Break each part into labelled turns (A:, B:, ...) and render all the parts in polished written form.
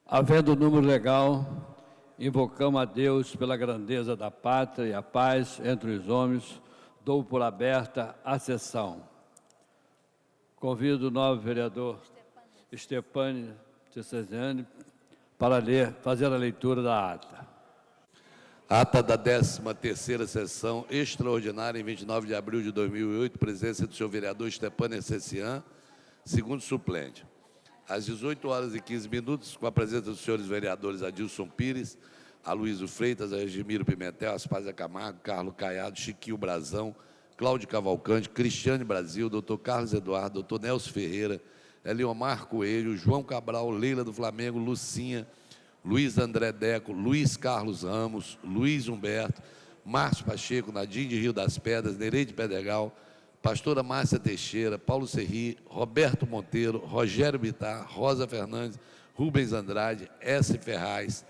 A: Havendo número legal, invocamos a Deus pela grandeza da pátria e a paz entre os homens, dou por aberta a sessão. Convido o novo vereador Stepane Tessesiani para fazer a leitura da ata.
B: Ata da 13ª sessão extraordinária em 29 de abril de 2008, presença do senhor vereador Stepane Tessesiani, segundo suplente. Às 18h15, com a presença dos senhores vereadores Adilson Pires, Aloysio Freitas, Regimiro Pimentel, Aspásia Camargo, Carlos Caiado, Chiquinho Brazão, Cláudio Cavalcante, Cristiane Brasil, doutor Carlos Eduardo, doutor Nelson Ferreira, Eliomar Coelho, João Cabral, Leila do Flamengo, Lucinha, Luiz André Deco, Luiz Carlos Ramos, Luiz Humberto, Márcio Pacheco, Nadim de Rio das Pedras, Nereide Pedregal, pastora Márcia Teixeira, Paulo Serri, Roberto Monteiro, Rogério Bittar, Rosa Fernandes, Rubens Andrade, S. Ferraz,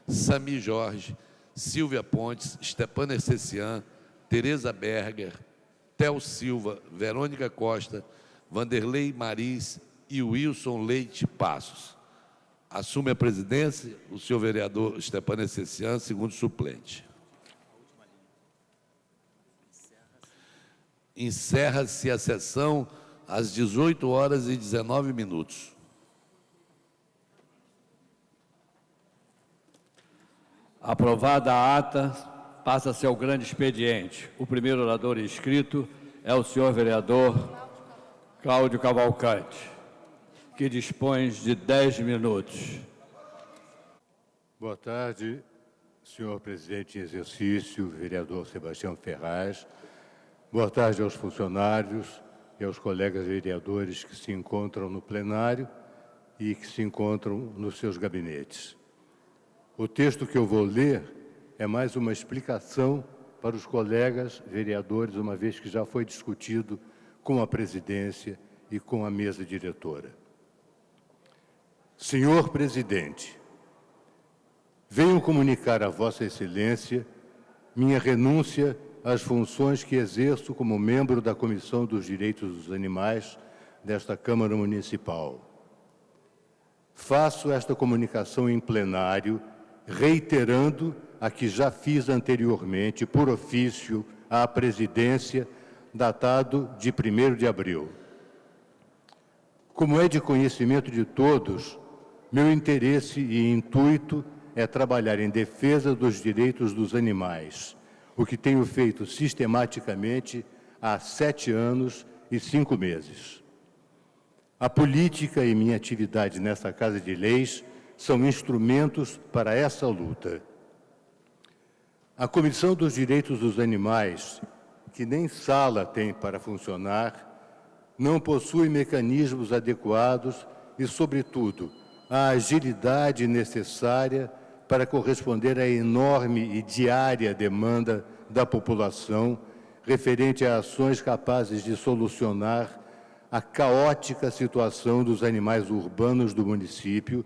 B: Sami Jorge, Silvia Pontes, Stepane Tessesiani, Tereza Berger, Theo Silva, Verônica Costa, Vanderlei Maris e Wilson Leite Passos. Assume a presidência o senhor vereador Stepane Tessesiani, segundo suplente. Encerra-se a sessão às 18h19.
A: Aprovada a ata, passa-se ao grande expediente. O primeiro orador inscrito é o senhor vereador Cláudio Cavalcante, que dispõe de 10 minutos.
C: Boa tarde, senhor presidente em exercício, vereador Sebastião Ferraz. Boa tarde aos funcionários e aos colegas vereadores que se encontram no plenário e que se encontram nos seus gabinetes. O texto que eu vou ler é mais uma explicação para os colegas vereadores, uma vez que já foi discutido com a presidência e com a mesa diretora. Senhor presidente, venho comunicar a Vossa Excelência minha renúncia às funções que exerço como membro da Comissão dos Direitos dos Animais desta Câmara Municipal. Faço esta comunicação em plenário, reiterando a que já fiz anteriormente, por ofício, à presidência, datado de 1º de abril. Como é de conhecimento de todos, meu interesse e intuito é trabalhar em defesa dos direitos dos animais, o que tenho feito sistematicamente há 7 anos e 5 meses. A política e minha atividade nessa Casa de Leis são instrumentos para essa luta. A Comissão dos Direitos dos Animais, que nem sala tem para funcionar, não possui mecanismos adequados e, sobretudo, a agilidade necessária para corresponder à enorme e diária demanda da população referente a ações capazes de solucionar a caótica situação dos animais urbanos do município,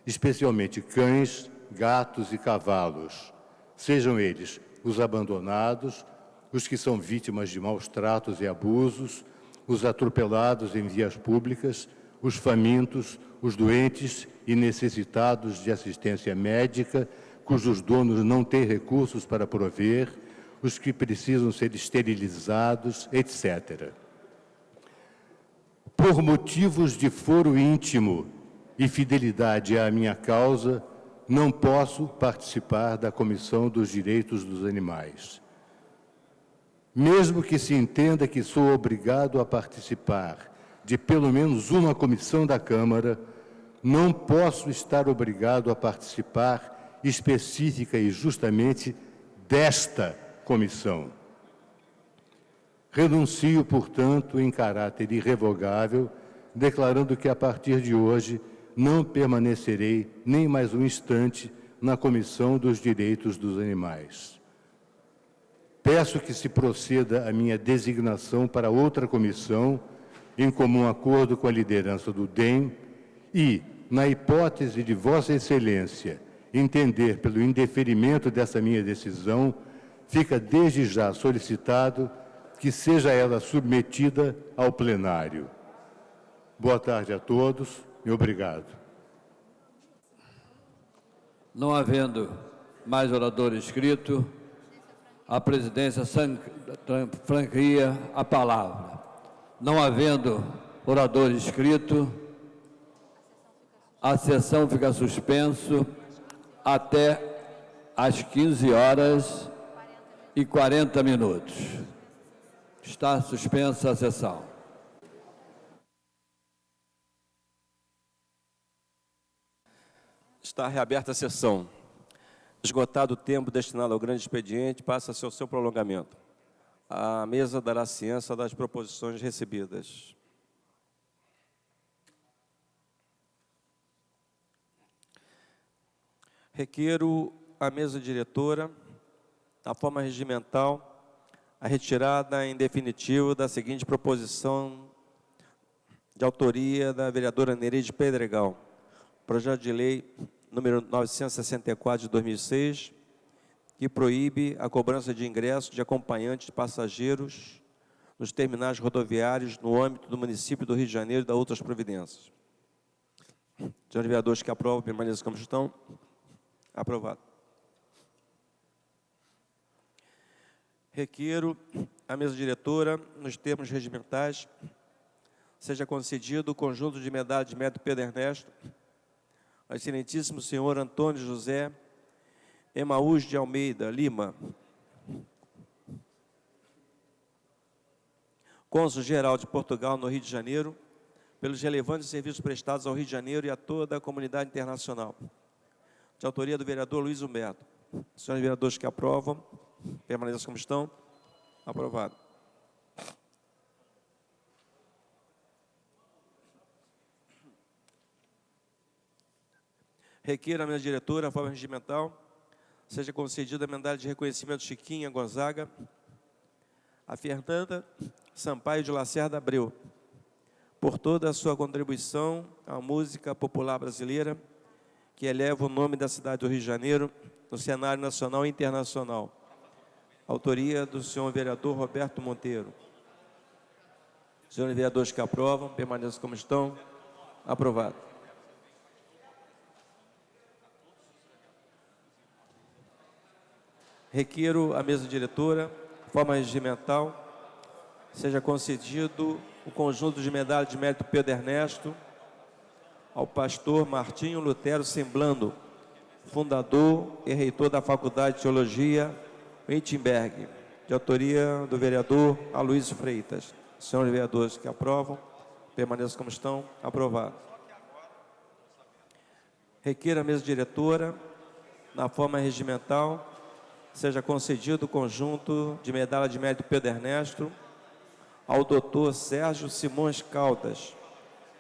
C: especialmente cães, gatos e cavalos, sejam eles os abandonados, os que são vítimas de maus tratos e abusos, os atropelados em vias públicas, os famintos, os doentes e necessitados de assistência médica, cujos donos não têm recursos para prover, os que precisam ser esterilizados, etc. Por motivos de foro íntimo e fidelidade à minha causa, não posso participar da Comissão dos Direitos dos Animais. Mesmo que se entenda que sou obrigado a participar de pelo menos uma comissão da Câmara, não posso estar obrigado a participar específica e justamente desta comissão. Renuncio, portanto, em caráter irrevogável, declarando que, a partir de hoje, não permanecerei nem mais um instante na Comissão dos Direitos dos Animais. Peço que se proceda a minha designação para outra comissão, em comum acordo com a liderança do DEM, e, na hipótese de Vossa Excelência entender pelo indeferimento dessa minha decisão, fica desde já solicitado que seja ela submetida ao plenário. Boa tarde a todos e obrigado.
A: Não havendo mais orador inscrito, a presidência franqueia a palavra. Não havendo orador inscrito, a sessão fica suspenso até às 15h40. Está suspensa a sessão.
D: Está reaberta a sessão. Esgotado o tempo destinado ao grande expediente, passa-se ao seu prolongamento. A mesa dará ciência das proposições recebidas. Requeiro à mesa diretora, na forma regimental, a retirada em definitivo da seguinte proposição de autoria da vereadora Nereide Pedregal. Projeto de lei número 964 de 2006, que proíbe a cobrança de ingressos de acompanhantes de passageiros nos terminais rodoviários no âmbito do município do Rio de Janeiro e da outras providências. Senhores vereadores que aprovam, permaneçam como estão. Aprovado. Requeiro à mesa diretora, nos termos regimentais, seja concedido o conjunto de medalhas de mérito Pedro Ernesto ao excelentíssimo senhor Antônio José Emaús de Almeida Lima, cônsul-geral de Portugal no Rio de Janeiro, pelos relevantes serviços prestados ao Rio de Janeiro e a toda a comunidade internacional. De autoria do vereador Luiz Humberto. Senhores vereadores que aprovam, permaneçam como estão. Aprovado. Requeiro à mesa diretora, a forma regimental, seja concedida a medalha de reconhecimento Chiquinha Gonzaga, a Fernanda Sampaio de Lacerda Abreu, por toda a sua contribuição à música popular brasileira, que eleva o nome da cidade do Rio de Janeiro no cenário nacional e internacional. Autoria do senhor vereador Roberto Monteiro. Senhores vereadores que aprovam, permaneçam como estão. Aprovado. Requeiro à mesa diretora, forma regimental, seja concedido o conjunto de medalhas de mérito Pedro Ernesto ao pastor Martinho Lutero Semblando, fundador e reitor da Faculdade de Teologia Wittenberg, de autoria do vereador Aloysio Freitas. Senhores vereadores que aprovam, permaneçam como estão. Aprovado. Requeiro à mesa diretora, na forma regimental, seja concedido o conjunto de medalha de mérito Pedro Ernesto ao doutor Sérgio Simões Caldas,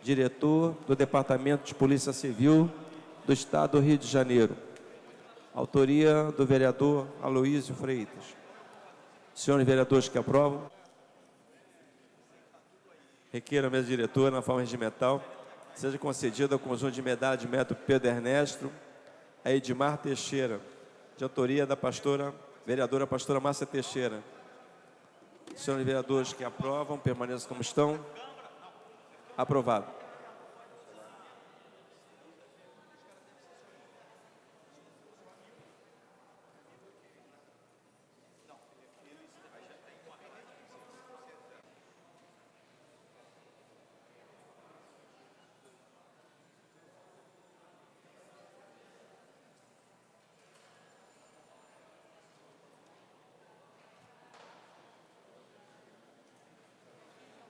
D: diretor do Departamento de Polícia Civil do Estado do Rio de Janeiro. Autoria do vereador Aloysio Freitas. Senhores vereadores que aprovam. Requeiro à mesa diretora, na forma regimental, seja concedido o conjunto de medalha de mérito Pedro Ernesto a Edmar Teixeira, de autoria da vereadora pastora Márcia Teixeira. Senhores vereadores que aprovam, permaneçam como estão. Aprovado.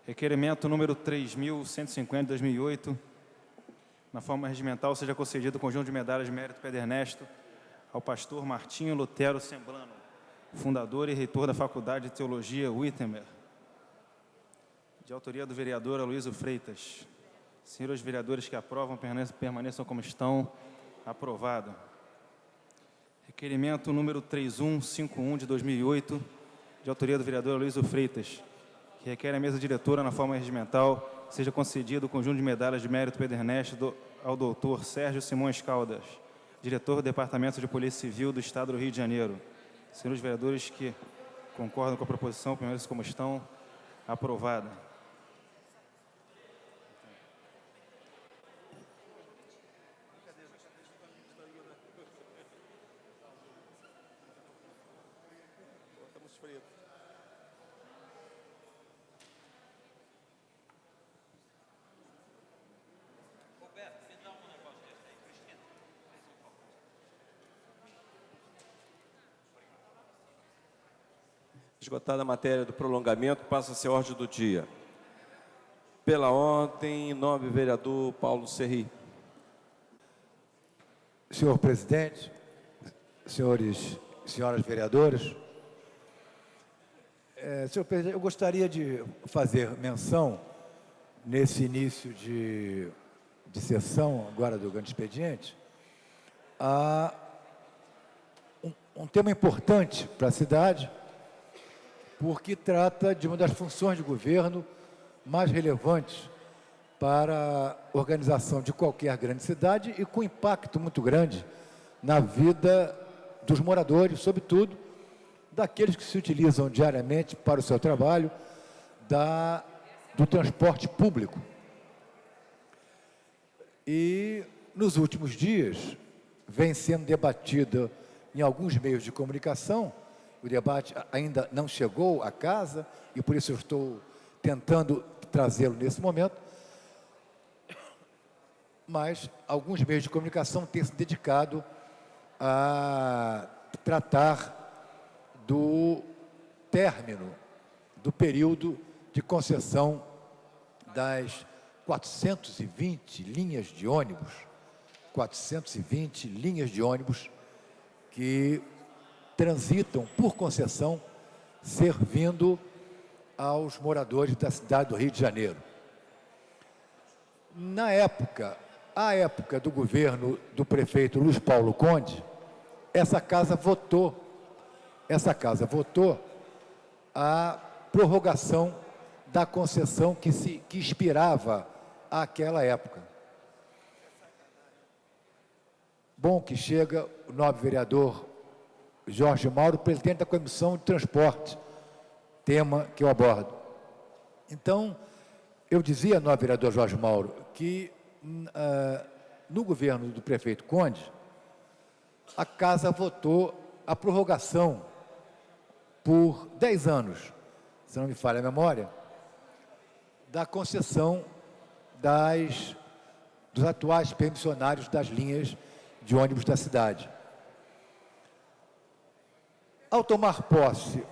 E: Requerimento número 3.150, de 2008, na forma regimental, seja concedido o conjunto de medalhas de mérito Pedro Ernesto ao pastor Martinho Lutero Semblano, fundador e reitor da Faculdade de Teologia Wittenberg, de autoria do vereador Aloysio Freitas. Senhores vereadores que aprovam, permaneçam como estão. Aprovado. Requerimento número 3151, de 2008, de autoria do vereador Aloysio Freitas, que requer à mesa diretora, na forma regimental, seja concedido o conjunto de medalhas de mérito Pedro Ernesto ao doutor Sérgio Simões Caldas, diretor do Departamento de Polícia Civil do Estado do Rio de Janeiro. Senhores vereadores que concordam com a proposição, permaneçam como estão. Aprovada.
D: Esgotada a matéria do prolongamento, passa-se a ordem do dia. Pela ordem, em nome do vereador Paulo Serri.
F: Senhor presidente, senhores e senhoras vereadoras, senhor presidente, eu gostaria de fazer menção, nesse início de sessão, agora do grande expediente, a um tema importante para a cidade, porque trata de uma das funções de governo mais relevantes para a organização de qualquer grande cidade e com impacto muito grande na vida dos moradores, sobretudo daqueles que se utilizam diariamente para o seu trabalho, do transporte público. E, nos últimos dias, vem sendo debatida em alguns meios de comunicação. O debate ainda não chegou à casa e, por isso, eu estou tentando trazê-lo nesse momento. Mas alguns meios de comunicação têm se dedicado a tratar do término do período de concessão das 420 linhas de ônibus, 420 linhas de ônibus que transitam por concessão, servindo aos moradores da cidade do Rio de Janeiro. Na época, à época do governo do prefeito Luiz Paulo Conde, essa casa votou a prorrogação da concessão que expirava àquela época. Bom que chega o nobre vereador Jorge Mauro, presidente da Comissão de Transporte, tema que eu abordo. Então, eu dizia, nobre vereador Jorge Mauro, que no governo do prefeito Conde, a casa votou a prorrogação por 10 anos, se não me falha a memória, da concessão dos atuais permissionários das linhas de ônibus da cidade. Ao tomar posse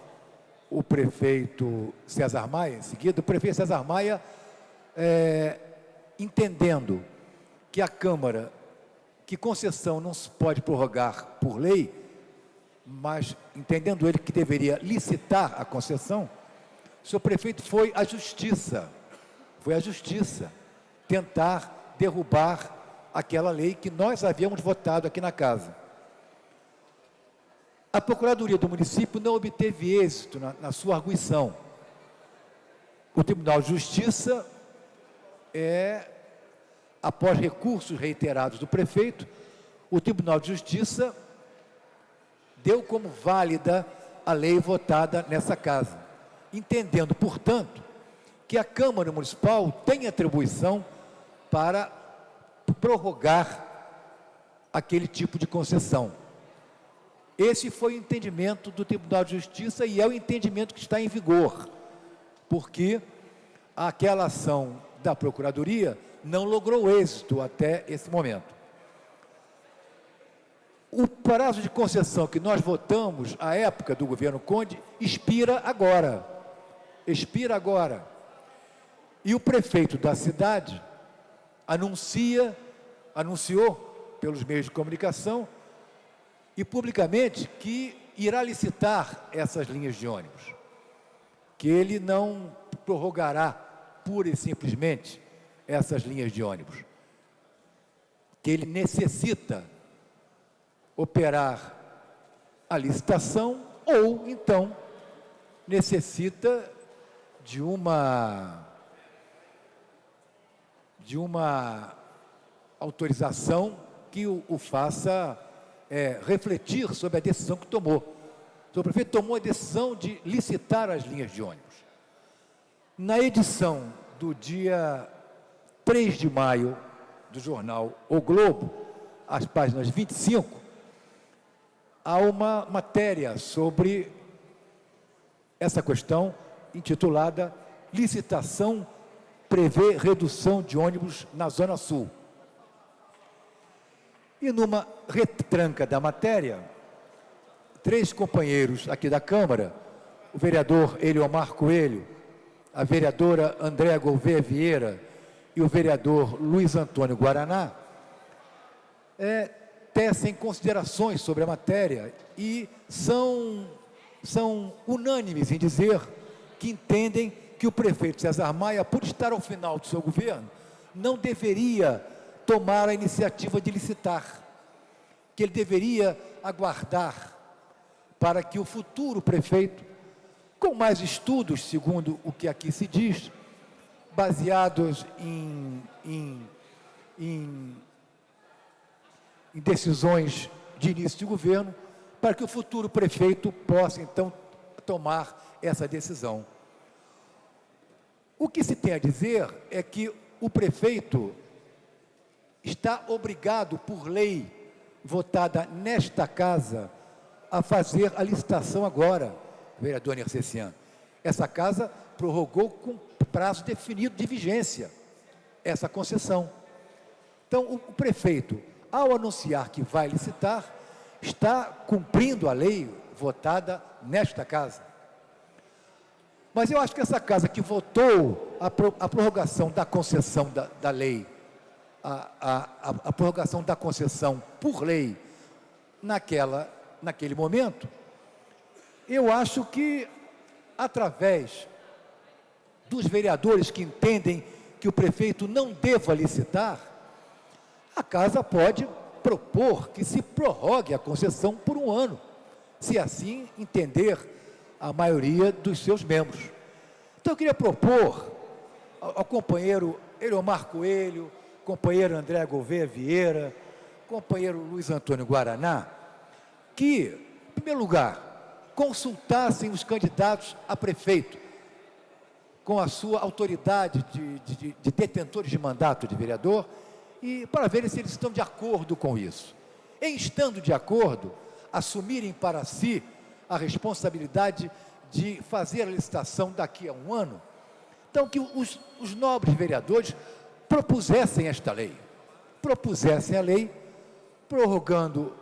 F: o prefeito César Maia, em seguida, o prefeito César Maia, entendendo que a Câmara, que concessão não se pode prorrogar por lei, mas entendendo ele que deveria licitar a concessão, o senhor prefeito foi à Justiça tentar derrubar aquela lei que nós havíamos votado aqui na casa. A Procuradoria do município não obteve êxito na sua arguição. O Tribunal de Justiça, após recursos reiterados do prefeito, o Tribunal de Justiça deu como válida a lei votada nessa casa, entendendo, portanto, que a Câmara Municipal tem atribuição para prorrogar aquele tipo de concessão. Esse foi o entendimento do Tribunal de Justiça e é o entendimento que está em vigor, porque aquela ação da Procuradoria não logrou êxito até esse momento. O prazo de concessão que nós votamos à época do governo Conde expira agora. E o prefeito da cidade anunciou pelos meios de comunicação e publicamente que irá licitar essas linhas de ônibus, que ele não prorrogará pura e simplesmente essas linhas de ônibus, que ele necessita operar a licitação ou então necessita de uma autorização que o faça refletir sobre a decisão que tomou. O prefeito tomou a decisão de licitar as linhas de ônibus. Na edição do dia 3 de maio do jornal O Globo, às páginas 25, há uma matéria sobre essa questão intitulada Licitação prevê redução de ônibus na Zona Sul. E numa retranca da matéria, 3 companheiros aqui da Câmara, o vereador Eliomar Coelho, a vereadora Andréa Gouveia Vieira e o vereador Luiz Antônio Guaraná, tecem considerações sobre a matéria e são unânimes em dizer que entendem que o prefeito César Maia, por estar ao final do seu governo, não deveria tomar a iniciativa de licitar, que ele deveria aguardar para que o futuro prefeito, com mais estudos, segundo o que aqui se diz, baseados em decisões de início de governo, para que o futuro prefeito possa, então, tomar essa decisão. O que se tem a dizer é que o prefeito está obrigado, por lei votada nesta casa, a fazer a licitação agora, vereador Nercessian. Essa casa prorrogou com prazo definido de vigência essa concessão. Então, o prefeito, ao anunciar que vai licitar, está cumprindo a lei votada nesta casa. Mas eu acho que essa casa que votou a prorrogação da concessão da lei, a prorrogação da concessão por lei naquele momento, eu acho que, através dos vereadores que entendem que o prefeito não deva licitar, a casa pode propor que se prorrogue a concessão por 1 ano, se assim entender a maioria dos seus membros. Então, eu queria propor ao companheiro Eliomar Coelho, companheiro André Gouveia Vieira, companheiro Luiz Antônio Guaraná, que, em primeiro lugar, consultassem os candidatos a prefeito, com a sua autoridade de detentores de mandato de vereador, e para ver se eles estão de acordo com isso. Em estando de acordo, assumirem para si a responsabilidade de fazer a licitação daqui a 1 ano. Então, que os nobres vereadores propusessem esta lei, propusessem a lei, prorrogando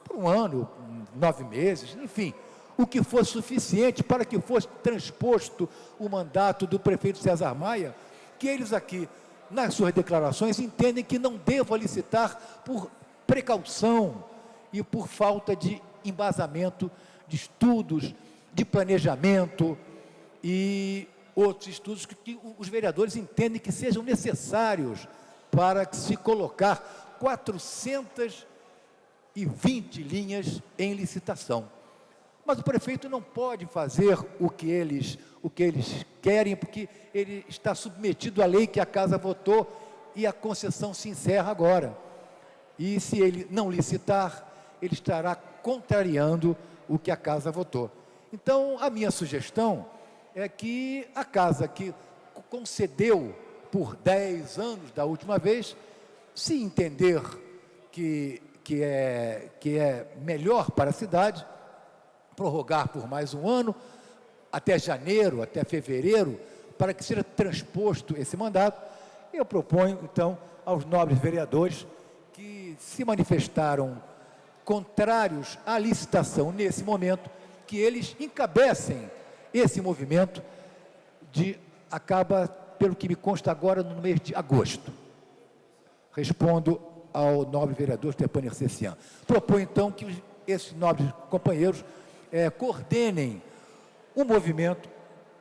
F: por 1 ano, 9 meses, enfim, o que fosse suficiente para que fosse transposto o mandato do prefeito César Maia, que eles aqui, nas suas declarações, entendem que não deva licitar por precaução e por falta de embasamento de estudos, de planejamento e outros estudos que os vereadores entendem que sejam necessários para se colocar 420 linhas em licitação. Mas o prefeito não pode fazer o que eles querem, porque ele está submetido à lei que a casa votou e a concessão se encerra agora. E se ele não licitar, ele estará contrariando o que a casa votou. Então, a minha sugestão é que a casa que concedeu por 10 anos da última vez, se entender que é melhor para a cidade, prorrogar por mais 1 ano, até janeiro, até fevereiro, para que seja transposto esse mandato. Eu proponho, então, aos nobres vereadores que se manifestaram contrários à licitação nesse momento, que eles encabecem esse movimento acaba, pelo que me consta agora, no mês de agosto. Respondo ao nobre vereador Stepan Nercessian. Proponho, então, que esses nobres companheiros coordenem um movimento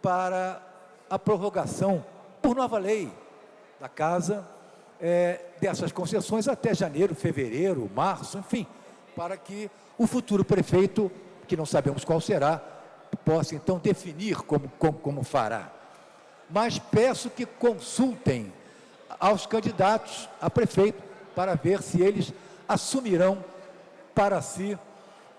F: para a prorrogação por nova lei da casa dessas concessões até janeiro, fevereiro, março, enfim, para que o futuro prefeito, que não sabemos qual será, possa então definir como fará. Mas peço que consultem aos candidatos a prefeito para ver se eles assumirão para si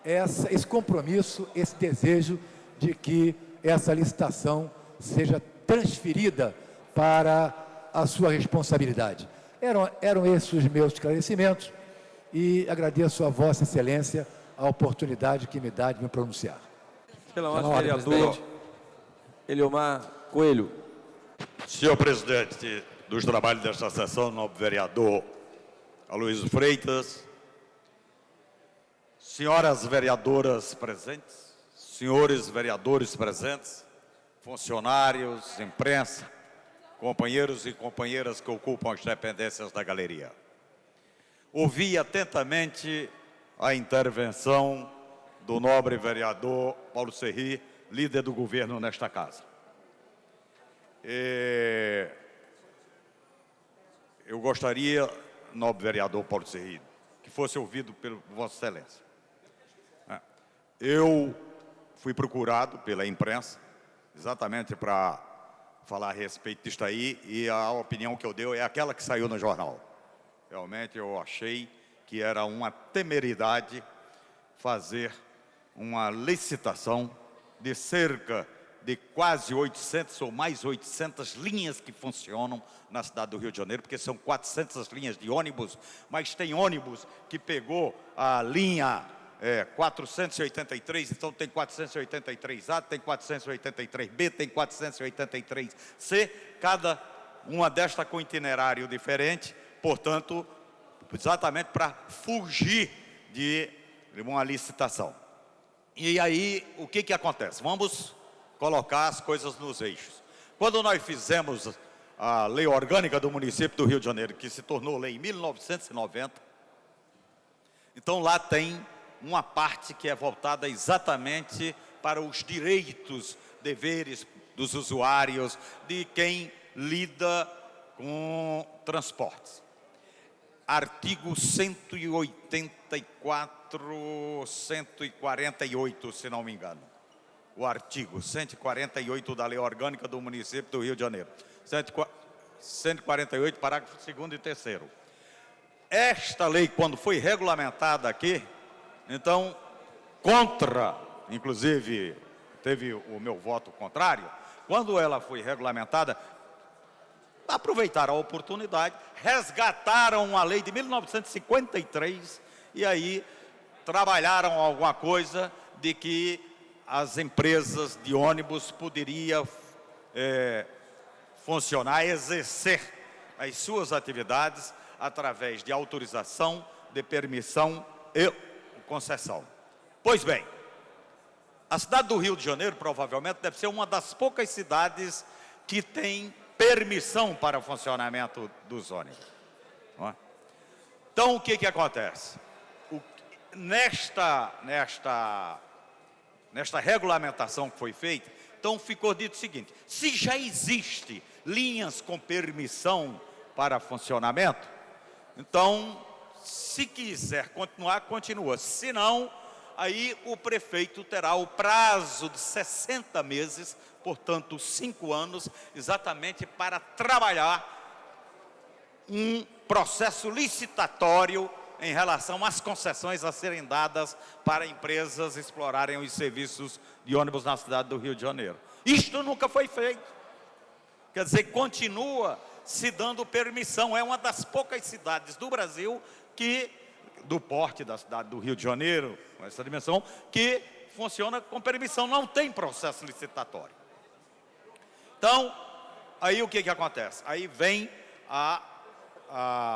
F: esse compromisso, esse desejo de que essa licitação seja transferida para a sua responsabilidade. Eram esses os meus esclarecimentos e agradeço a Vossa Excelência a oportunidade que me dá de me pronunciar.
D: Pela ordem, vereador Eliomar Coelho.
G: Senhor presidente dos trabalhos desta sessão, nobre vereador Aloysio Freitas, senhoras vereadoras presentes, senhores vereadores presentes, funcionários, imprensa, companheiros e companheiras que ocupam as dependências da galeria. Ouvi atentamente a intervenção do nobre vereador Paulo Serri, líder do governo nesta casa. Eu gostaria, nobre vereador Paulo Serri, que fosse ouvido por Vossa Excelência. Eu fui procurado pela imprensa exatamente para falar a respeito disto aí, e a opinião que eu dei é aquela que saiu no jornal. Realmente eu achei que era uma temeridade fazer uma licitação de cerca de quase 800 ou mais 800 linhas que funcionam na cidade do Rio de Janeiro, porque são 400 linhas de ônibus, mas tem ônibus que pegou a linha 483, então tem 483A, tem 483B, tem 483C, cada uma desta com itinerário diferente, portanto, exatamente para fugir de uma licitação. E aí, o que acontece? Vamos colocar as coisas nos eixos. Quando nós fizemos a lei orgânica do município do Rio de Janeiro, que se tornou lei em 1990, então lá tem uma parte que é voltada exatamente para os direitos, deveres dos usuários, de quem lida com transportes. Artigo 184, 148, se não me engano. O artigo 148 da Lei Orgânica do Município do Rio de Janeiro. 148, parágrafo 2º e 3º. Esta lei, quando foi regulamentada aqui, então, inclusive, teve o meu voto contrário, quando ela foi regulamentada, aproveitaram a oportunidade, resgataram a lei de 1953 e aí trabalharam alguma coisa de que as empresas de ônibus poderiam funcionar, exercer as suas atividades através de autorização, de permissão e concessão. Pois bem, a cidade do Rio de Janeiro provavelmente deve ser uma das poucas cidades que tem permissão para o funcionamento dos ônibus. Não é? Então, o que acontece? Nesta regulamentação que foi feita, então ficou dito o seguinte: se já existe linhas com permissão para funcionamento, então, se quiser continuar, continua. Se não, aí o prefeito terá o prazo de 60 meses, portanto 5 anos, exatamente para trabalhar um processo licitatório em relação às concessões a serem dadas para empresas explorarem os serviços de ônibus na cidade do Rio de Janeiro. Isto nunca foi feito. Quer dizer, continua se dando permissão. É uma das poucas cidades do Brasil que, do porte da cidade do Rio de Janeiro, com essa dimensão, que funciona com permissão, não tem processo licitatório. Então, aí o que acontece? Aí vem a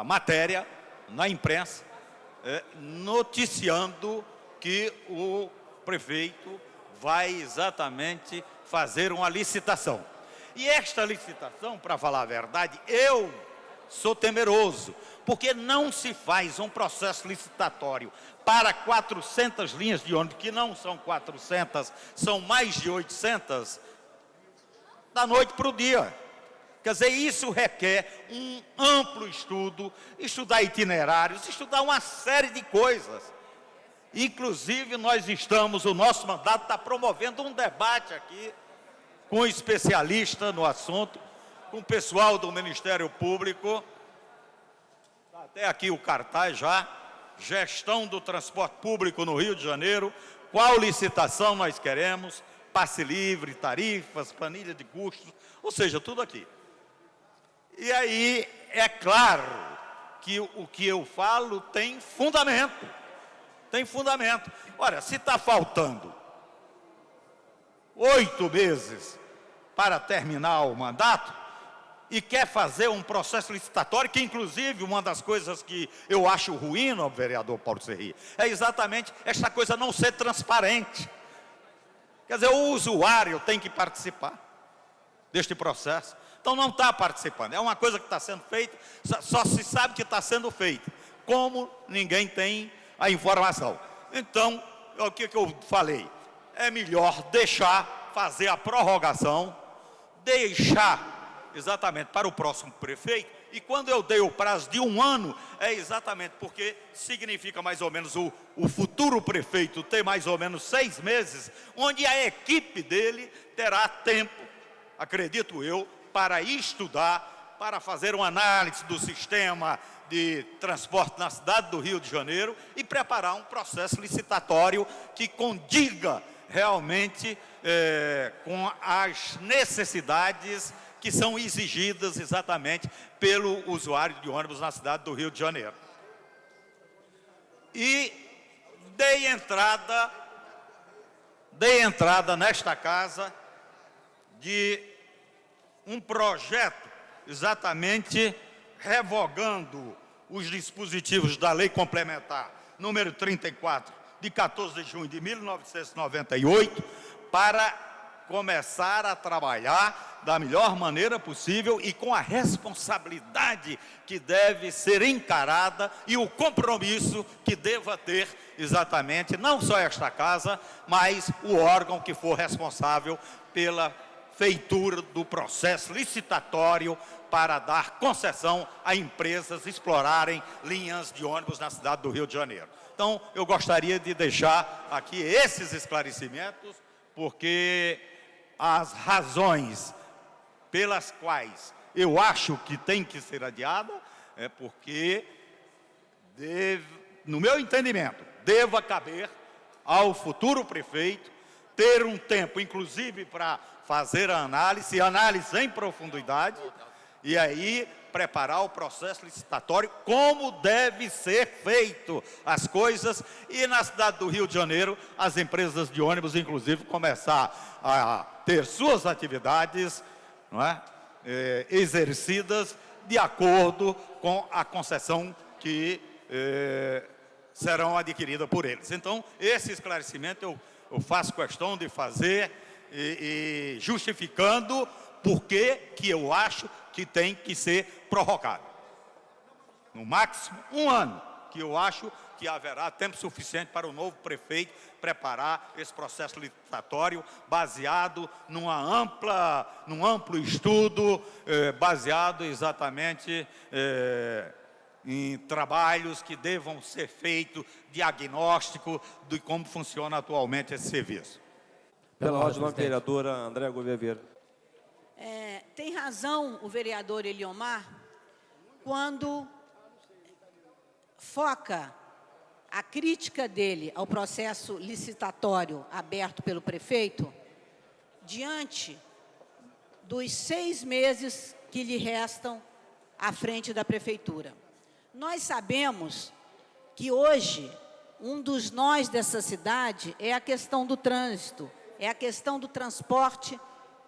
G: matéria na imprensa, noticiando que o prefeito vai exatamente fazer uma licitação. E esta licitação, para falar a verdade, eu sou temeroso, porque não se faz um processo licitatório para 400 linhas de ônibus, que não são 400, são mais de 800, da noite para o dia. Quer dizer, isso requer um amplo estudo, estudar itinerários, estudar uma série de coisas. Inclusive, o nosso mandato está promovendo um debate aqui com especialista no assunto, com o pessoal do Ministério Público, até aqui o cartaz já, gestão do transporte público no Rio de Janeiro, qual licitação nós queremos, passe livre, tarifas, planilha de custos, ou seja, tudo aqui. E aí, é claro que o que eu falo tem fundamento. Tem fundamento. Olha, se está faltando 8 meses para terminar o mandato e quer fazer um processo licitatório, que inclusive uma das coisas que eu acho ruim no vereador Paulo Serri é exatamente esta coisa não ser transparente. Quer dizer, o usuário tem que participar deste processo. Então não está participando. É uma coisa que está sendo feita, só se sabe que está sendo feita. Como ninguém tem a informação. Então, o que eu falei? É melhor deixar fazer a prorrogação, deixar exatamente para o próximo prefeito. E quando eu dei o prazo de 1 ano, é exatamente porque significa mais ou menos o futuro prefeito ter mais ou menos 6 meses, onde a equipe dele terá tempo, acredito eu, para estudar, para fazer uma análise do sistema de transporte na cidade do Rio de Janeiro e preparar um processo licitatório que condiga realmente com as necessidades que são exigidas exatamente pelo usuário de ônibus na cidade do Rio de Janeiro. E dei entrada nesta casa de um projeto exatamente revogando os dispositivos da Lei Complementar número 34, de 14 de junho de 1998, para começar a trabalhar da melhor maneira possível e com a responsabilidade que deve ser encarada e o compromisso que deva ter exatamente, não só esta casa, mas o órgão que for responsável pela feitura do processo licitatório para dar concessão a empresas explorarem linhas de ônibus na cidade do Rio de Janeiro. Então, eu gostaria de deixar aqui esses esclarecimentos, porque as razões pelas quais eu acho que tem que ser adiada é porque, no meu entendimento, deva caber ao futuro prefeito ter um tempo, inclusive, para fazer a análise em profundidade, e aí preparar o processo licitatório como deve ser feito as coisas, e na cidade do Rio de Janeiro, as empresas de ônibus, inclusive, começar a ter suas atividades, não é, exercidas de acordo com a concessão que serão adquiridas por eles. Então, esse esclarecimento eu faço questão de fazer e justificando por que eu acho que tem que ser prorrogado. No máximo 1 ano, que eu acho que haverá tempo suficiente para o novo prefeito preparar esse processo licitatório baseado num amplo estudo, baseado exatamente em trabalhos que devam ser feitos, diagnóstico de como funciona atualmente esse serviço.
D: Pela ordem, nova vereadora Andréa Gouveia Vieira.
H: Tem razão o vereador Eliomar quando foca a crítica dele ao processo licitatório aberto pelo prefeito diante dos 6 meses que lhe restam à frente da prefeitura. Nós sabemos que hoje um dos nós dessa cidade é a questão do trânsito, é a questão do transporte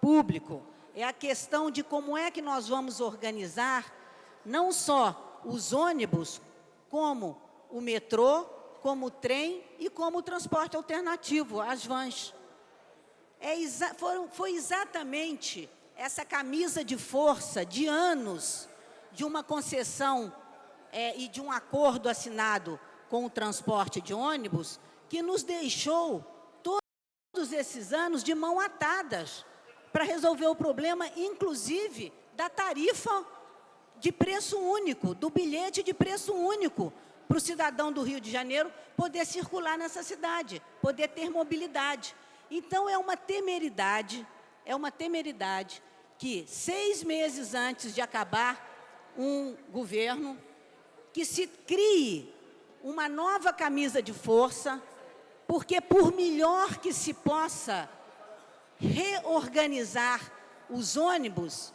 H: público, é a questão de como é que nós vamos organizar não só os ônibus, como o metrô, como o trem e como o transporte alternativo, as vans. Foi exatamente essa camisa de força de anos de uma concessão e de um acordo assinado com o transporte de ônibus que nos deixou todos esses anos de mão atadas para resolver o problema, inclusive, da tarifa de preço único, do bilhete de preço único, para o cidadão do Rio de Janeiro poder circular nessa cidade, poder ter mobilidade. Então, é uma temeridade que 6 meses antes de acabar um governo, que se crie uma nova camisa de força, porque por melhor que se possa reorganizar os ônibus,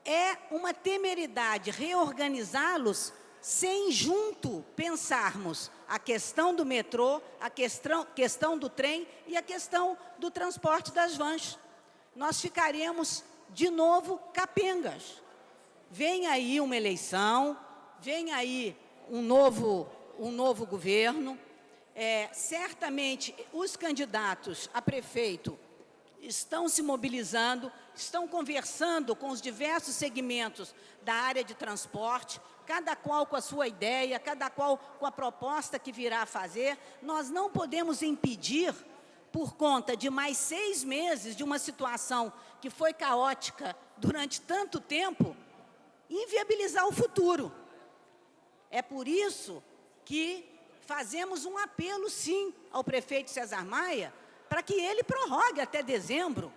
H: é uma temeridade reorganizá-los sem junto pensarmos a questão do metrô, a questão do trem e a questão do transporte das vans. nós ficaremos de novo capengas. Vem aí uma eleição, vem aí um novo governo. Certamente, os candidatos a prefeito estão se mobilizando, estão conversando com os diversos segmentos da área de transporte, cada qual com a sua ideia, cada qual com a proposta que virá a fazer. Nós não podemos impedir, por conta de mais 6 meses de uma situação que foi caótica durante tanto tempo, inviabilizar o futuro. É por isso que fazemos um apelo, sim, ao prefeito César Maia, para que ele prorrogue até dezembro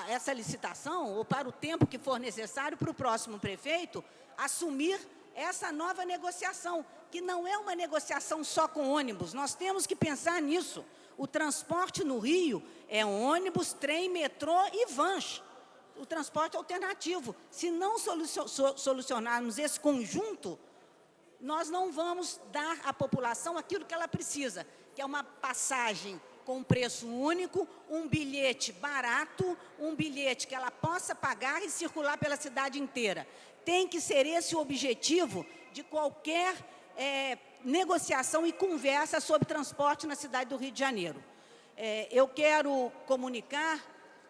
H: essa licitação, ou para o tempo que for necessário para o próximo prefeito assumir essa nova negociação, que não é uma negociação só com ônibus. Nós temos que pensar nisso. O transporte no Rio é ônibus, trem, metrô e vans. O transporte alternativo. Se não solucionarmos esse conjunto, nós não vamos dar à população aquilo que ela precisa, que é uma passagem com preço único, um bilhete barato, um bilhete que ela possa pagar e circular pela cidade inteira. Tem que ser esse o objetivo de qualquer negociação e conversa sobre transporte na cidade do Rio de Janeiro. Eu quero comunicar,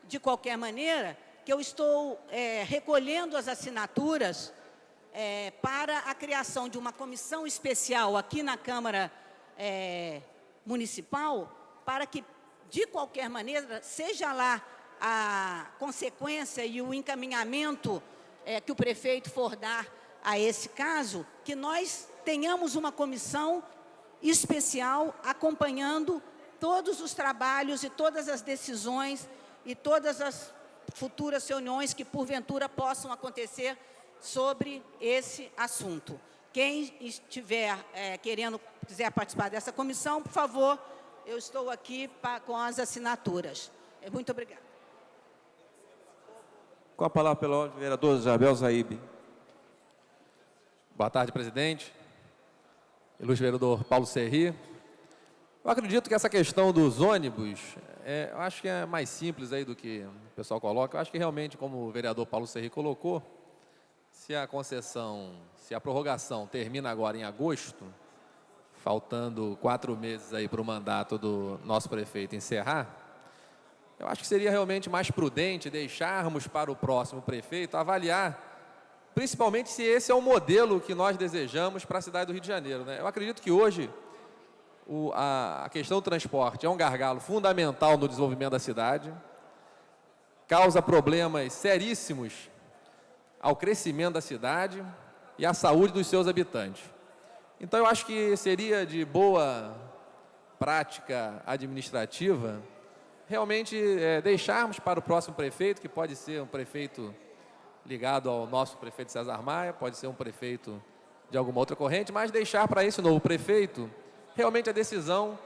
H: de qualquer maneira, que eu estou recolhendo as assinaturas para a criação de uma comissão especial aqui na Câmara Municipal, para que, de qualquer maneira, seja lá a consequência e o encaminhamento que o prefeito for dar a esse caso, que nós tenhamos uma comissão especial acompanhando todos os trabalhos e todas as decisões e todas as futuras reuniões que, porventura, possam acontecer sobre esse assunto. Quem estiver quiser participar dessa comissão, por favor, eu estou aqui com as assinaturas. Muito obrigada.
D: Com a palavra pelo vereador Jabel Zaíbe.
I: Boa tarde, presidente. Ilustre vereador Paulo Serri. Eu acredito que essa questão dos ônibus, eu acho que é mais simples aí do que o pessoal coloca. Eu acho que realmente, como o vereador Paulo Serri colocou, se a prorrogação termina agora em agosto, faltando 4 meses aí para o mandato do nosso prefeito encerrar, eu acho que seria realmente mais prudente deixarmos para o próximo prefeito avaliar, principalmente se esse é o modelo que nós desejamos para a cidade do Rio de Janeiro, né? Eu acredito que hoje a questão do transporte é um gargalo fundamental no desenvolvimento da cidade, causa problemas seríssimos ao crescimento da cidade e à saúde dos seus habitantes. Então, eu acho que seria de boa prática administrativa realmente deixarmos para o próximo prefeito, que pode ser um prefeito ligado ao nosso prefeito César Maia, pode ser um prefeito de alguma outra corrente, mas deixar para esse novo prefeito realmente a decisão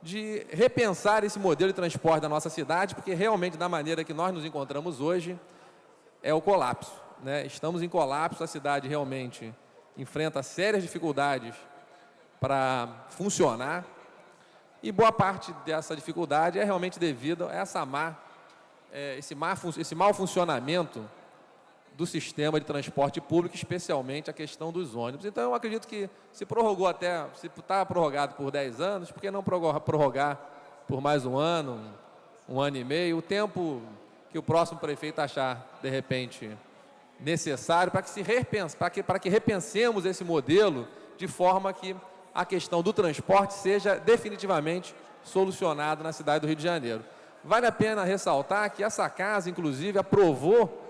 I: de repensar esse modelo de transporte da nossa cidade, porque realmente, da maneira que nós nos encontramos hoje, é o colapso, né? Estamos em colapso, a cidade realmente enfrenta sérias dificuldades para funcionar, e boa parte dessa dificuldade é realmente devido a esse mau funcionamento do sistema de transporte público, especialmente a questão dos ônibus. Então, eu acredito que se está prorrogado por 10 anos, por que não prorrogar por mais um ano e meio, o tempo que o próximo prefeito achar, de repente, necessário, para que repensemos esse modelo de forma que a questão do transporte seja definitivamente solucionada na cidade do Rio de Janeiro. Vale a pena ressaltar que essa casa, inclusive, aprovou,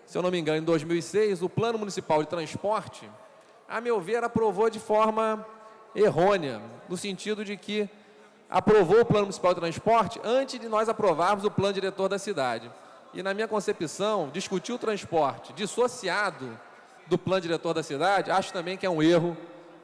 I: se eu não me engano, em 2006, o Plano Municipal de Transporte, a meu ver, aprovou de forma errônea, no sentido de que aprovou o Plano Municipal de Transporte antes de nós aprovarmos o Plano Diretor da cidade. E, na minha concepção, discutir o transporte dissociado do Plano Diretor da cidade, acho também que é um erro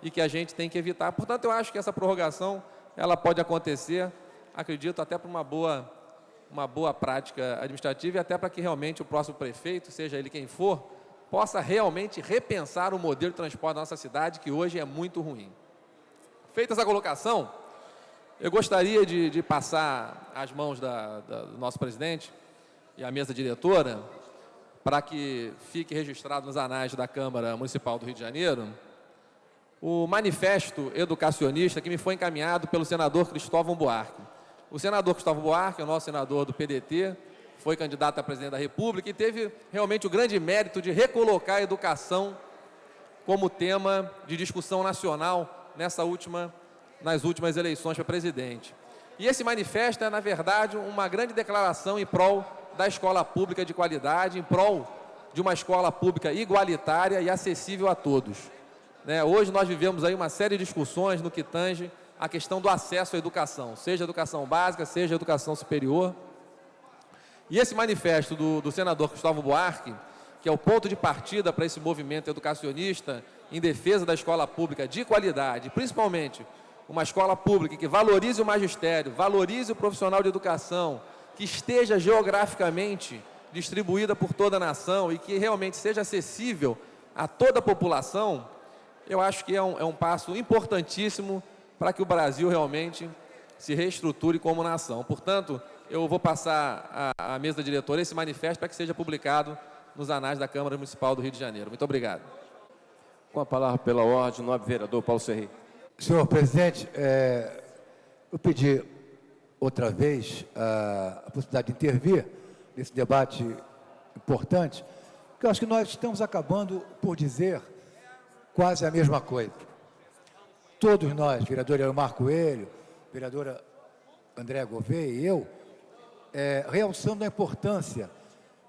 I: e que a gente tem que evitar. Portanto, eu acho que essa prorrogação, ela pode acontecer, acredito, até por uma boa prática administrativa e até para que realmente o próximo prefeito, seja ele quem for, possa realmente repensar o modelo de transporte da nossa cidade, que hoje é muito ruim. Feita essa colocação, eu gostaria de passar às mãos do nosso presidente e a mesa diretora, para que fique registrado nos anais da Câmara Municipal do Rio de Janeiro, o manifesto educacionista que me foi encaminhado pelo senador Cristóvão Buarque. O senador Cristóvão Buarque, o nosso senador do PDT, foi candidato a presidente da República e teve realmente o grande mérito de recolocar a educação como tema de discussão nacional nas últimas eleições para presidente. E esse manifesto é, na verdade, uma grande declaração em prol da escola pública de qualidade, em prol de uma escola pública igualitária e acessível a todos. Hoje nós vivemos aí uma série de discussões no que tange a questão do acesso à educação, seja educação básica, seja educação superior. E esse manifesto do senador Cristóvão Buarque, que é o ponto de partida para esse movimento educacionista em defesa da escola pública de qualidade, principalmente uma escola pública que valorize o magistério, valorize o profissional de educação, que esteja geograficamente distribuída por toda a nação e que realmente seja acessível a toda a população, eu acho que é um passo importantíssimo para que o Brasil realmente se reestruture como nação. Portanto, eu vou passar à mesa diretora esse manifesto para que seja publicado nos anais da Câmara Municipal do Rio de Janeiro. Muito obrigado.
J: Com a palavra pela ordem, o nobre vereador Paulo Serri.
F: Senhor presidente, eu pedi outra vez a possibilidade de intervir nesse debate importante, porque eu acho que nós estamos acabando por dizer quase a mesma coisa. Todos nós, vereador Elmar Coelho, vereadora Andréa Gouveia e eu, realçando a importância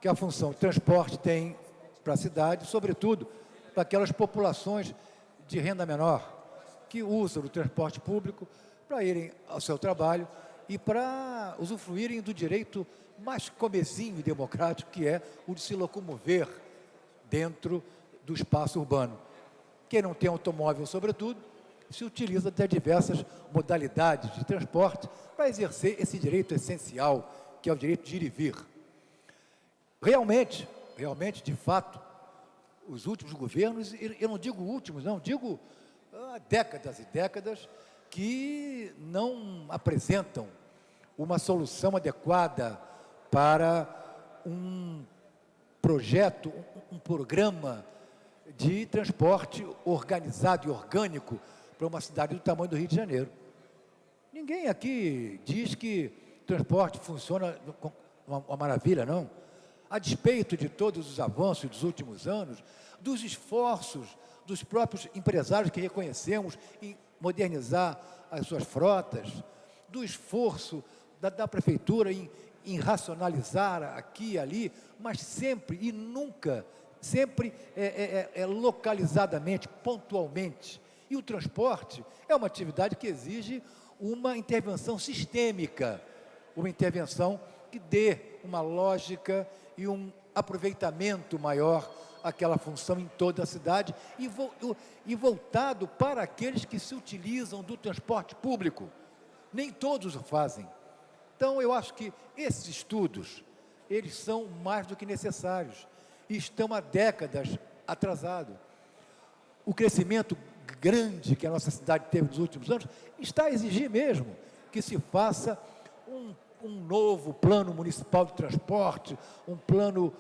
F: que a função de transporte tem para a cidade, sobretudo para aquelas populações de renda menor, que usam o transporte público para irem ao seu trabalho e para usufruírem do direito mais comezinho e democrático, que é o de se locomover dentro do espaço urbano. Quem não tem automóvel, sobretudo, se utiliza de diversas modalidades de transporte para exercer esse direito essencial, que é o direito de ir e vir. Realmente, de fato, os últimos governos, eu não digo últimos, não, digo décadas e décadas, que não apresentam uma solução adequada para um projeto, um programa de transporte organizado e orgânico para uma cidade do tamanho do Rio de Janeiro. Ninguém aqui diz que transporte funciona uma maravilha, não. A despeito de todos os avanços dos últimos anos, dos esforços dos próprios empresários que reconhecemos em modernizar as suas frotas, do esforço da prefeitura em racionalizar aqui e ali, mas sempre e nunca, sempre localizadamente, pontualmente. E o transporte é uma atividade que exige uma intervenção sistêmica, uma intervenção que dê uma lógica e um aproveitamento maior àquela função em toda a cidade e voltado para aqueles que se utilizam do transporte público. Nem todos o fazem. Então, eu acho que esses estudos, eles são mais do que necessários e estão há décadas atrasados. O crescimento grande que a nossa cidade teve nos últimos anos está a exigir mesmo que se faça um novo plano municipal de transporte, um plano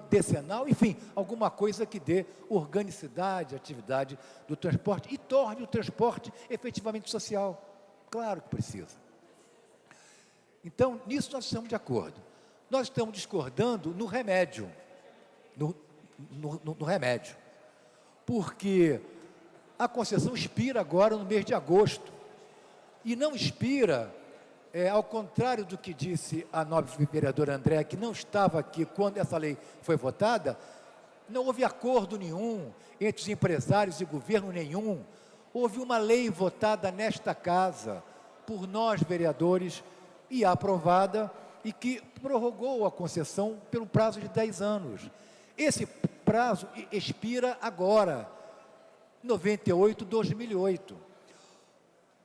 F: decenal, enfim, alguma coisa que dê organicidade à atividade do transporte e torne o transporte efetivamente social. Claro que precisa. Então, nisso nós estamos de acordo. Nós estamos discordando no remédio, no remédio, porque a concessão expira agora no mês de agosto, e não expira, ao contrário do que disse a nobre vereadora Andréa, que não estava aqui quando essa lei foi votada, não houve acordo nenhum entre os empresários e governo nenhum. Houve uma lei votada nesta casa, por nós vereadores, e aprovada, e que prorrogou a concessão pelo prazo de 10 anos. Esse prazo expira agora, 98/2008.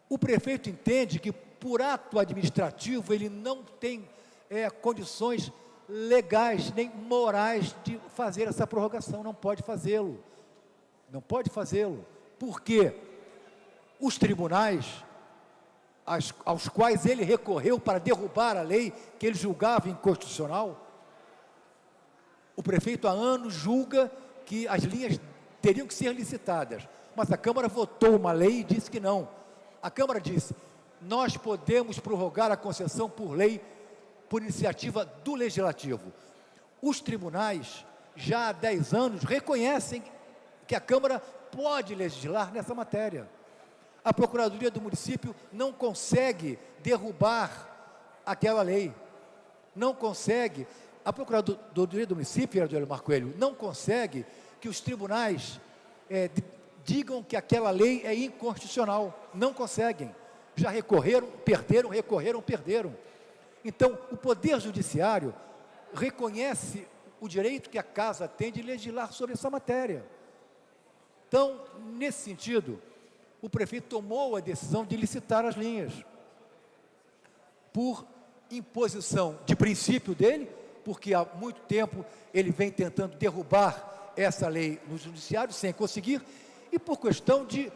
F: O prefeito entende que, por ato administrativo, ele não tem condições legais nem morais de fazer essa prorrogação, não pode fazê-lo. Não pode fazê-lo. Por quê? Os tribunais aos quais ele recorreu para derrubar a lei que ele julgava inconstitucional, O prefeito há anos julga que as linhas teriam que ser licitadas, mas a Câmara votou uma lei e disse que não. A Câmara disse, nós podemos prorrogar a concessão por lei, por iniciativa do Legislativo. Os tribunais, já há 10 anos, reconhecem que a Câmara pode legislar nessa matéria. A Procuradoria do Município não consegue derrubar aquela lei. Não consegue. A Procuradoria do Município, vereador Marco Coelho, não consegue que os tribunais digam que aquela lei é inconstitucional. Não conseguem. Já recorreram, perderam. Então, o Poder Judiciário reconhece o direito que a Casa tem de legislar sobre essa matéria. Então, nesse sentido, o prefeito tomou a decisão de licitar as linhas, por imposição de princípio dele, porque há muito tempo ele vem tentando derrubar essa lei no judiciário, sem conseguir, e por questão de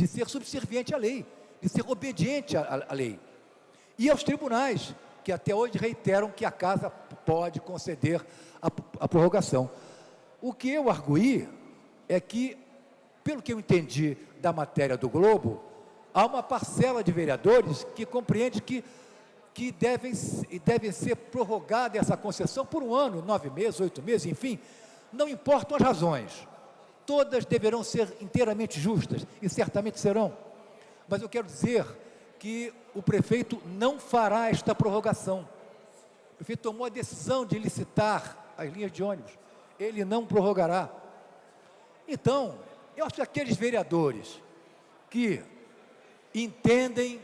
F: ser subserviente à lei, de ser obediente à lei. E aos tribunais, que até hoje reiteram que a Casa pode conceder a prorrogação. O que eu arguí é que, pelo que eu entendi da matéria do Globo, há uma parcela de vereadores que compreende que deve ser prorrogada essa concessão por um ano, 9 meses, 8 meses, enfim, não importam as razões. Todas deverão ser inteiramente justas, e certamente serão. Mas eu quero dizer que o prefeito não fará esta prorrogação. O prefeito tomou a decisão de licitar as linhas de ônibus. Ele não prorrogará. Então, eu acho que aqueles vereadores que entendem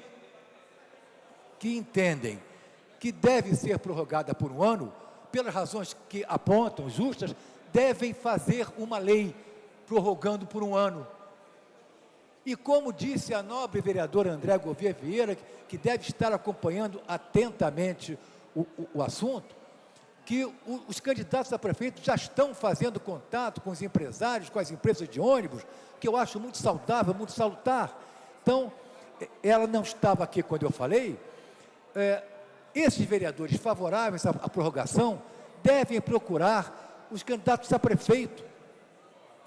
F: que deve ser prorrogada por um ano, pelas razões que apontam, justas, devem fazer uma lei prorrogando por um ano. E como disse a nobre vereadora André Gouveia Vieira, que deve estar acompanhando atentamente o assunto, que os candidatos a prefeito já estão fazendo contato com os empresários, com as empresas de ônibus, que eu acho muito saudável, muito salutar. Então, ela não estava aqui quando eu falei, esses vereadores favoráveis à prorrogação devem procurar os candidatos a prefeito,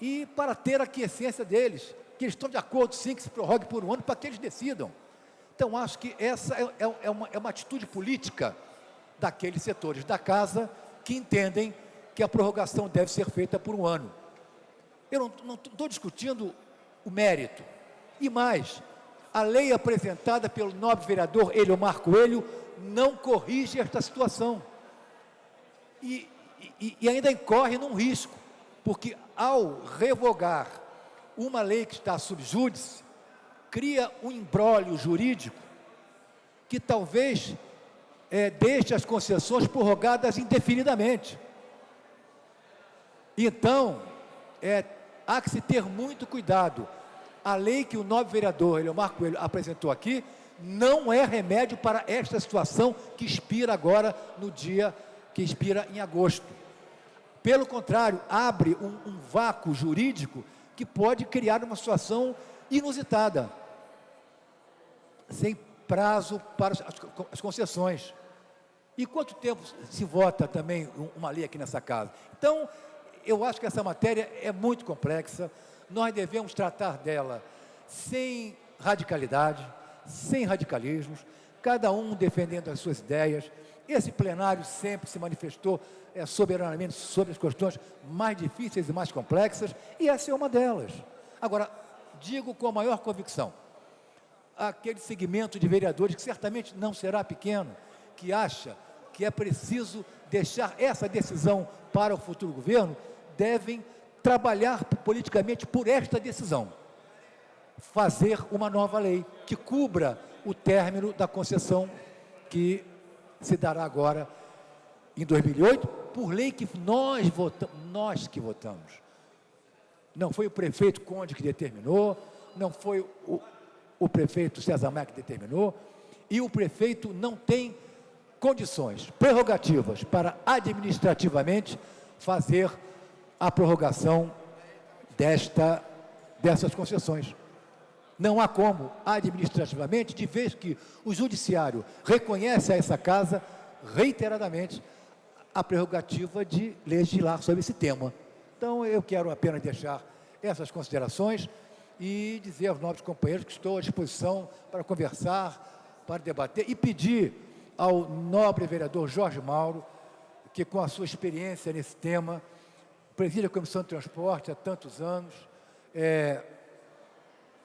F: e para ter a aquiescência deles, que eles estão de acordo sim que se prorrogue por um ano, para que eles decidam. Então, acho que essa é uma atitude política daqueles setores da Casa que entendem que a prorrogação deve ser feita por um ano. Eu não estou discutindo o mérito. E mais, a lei apresentada pelo nobre vereador Eliomar Coelho não corrige esta situação. E ainda incorre num risco, porque ao revogar uma lei que está sub júdice, cria um imbróglio jurídico que talvez deixe as concessões prorrogadas indefinidamente. Então, há que se ter muito cuidado. A lei que o nobre vereador Eliomar Coelho apresentou aqui não é remédio para esta situação que expira agora no dia que expira em agosto. Pelo contrário, abre um vácuo jurídico que pode criar uma situação inusitada, sem prazo para as concessões. E quanto tempo se vota também uma lei aqui nessa casa? Então, eu acho que essa matéria é muito complexa, nós devemos tratar dela sem radicalidade, sem radicalismos, cada um defendendo as suas ideias. Esse plenário sempre se manifestou soberanamente sobre as questões mais difíceis e mais complexas, e essa é uma delas. Agora, digo com a maior convicção, aquele segmento de vereadores, que certamente não será pequeno, que acha que é preciso deixar essa decisão para o futuro governo, devem trabalhar politicamente por esta decisão. Fazer uma nova lei que cubra o término da concessão que se dará agora em 2008, por lei que nós que votamos. Não foi o prefeito Conde que determinou, não foi o prefeito César Maia que determinou, e o prefeito não tem condições, prerrogativas para administrativamente fazer a prorrogação dessas concessões. Não há como, administrativamente, de vez que o judiciário reconhece a essa casa, reiteradamente, a prerrogativa de legislar sobre esse tema. Então, eu quero apenas deixar essas considerações e dizer aos nobres companheiros que estou à disposição para conversar, para debater e pedir ao nobre vereador Jorge Mauro, que com a sua experiência nesse tema, preside a Comissão de Transporte há tantos anos,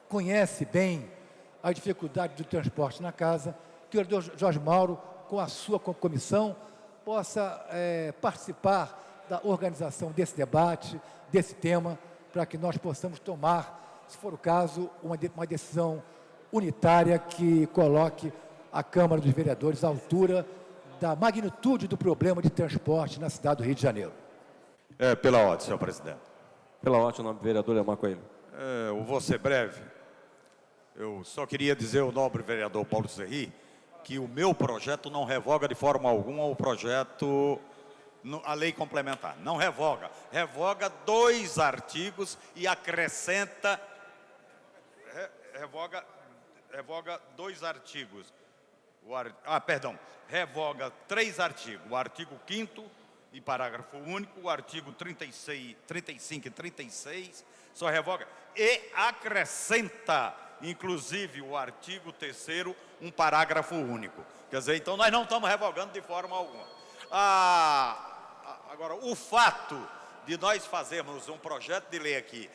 F: conhece bem a dificuldade do transporte na casa, que o vereador Jorge Mauro, com a sua comissão, possa participar da organização desse debate, desse tema, para que nós possamos tomar, se for o caso, uma decisão unitária que coloque a Câmara dos Vereadores à altura da magnitude do problema de transporte na cidade do Rio de Janeiro.
G: Pela ordem, senhor presidente.
J: Pela ordem, o nome do vereador Elmar Coelho.
G: Eu vou ser breve. Eu só queria dizer ao nobre vereador Paulo Serri que o meu projeto não revoga de forma alguma o projeto, a lei complementar. Não revoga. Revoga 2 artigos e acrescenta... Revoga 2 artigos. Revoga 3 artigos. O artigo 5º e parágrafo único, o artigo 36, 35 e 36, só revoga. E acrescenta, inclusive, o artigo 3º, um parágrafo único. Quer dizer, então, nós não estamos revogando de forma alguma. Agora, o fato de nós fazermos um projeto de lei aqui,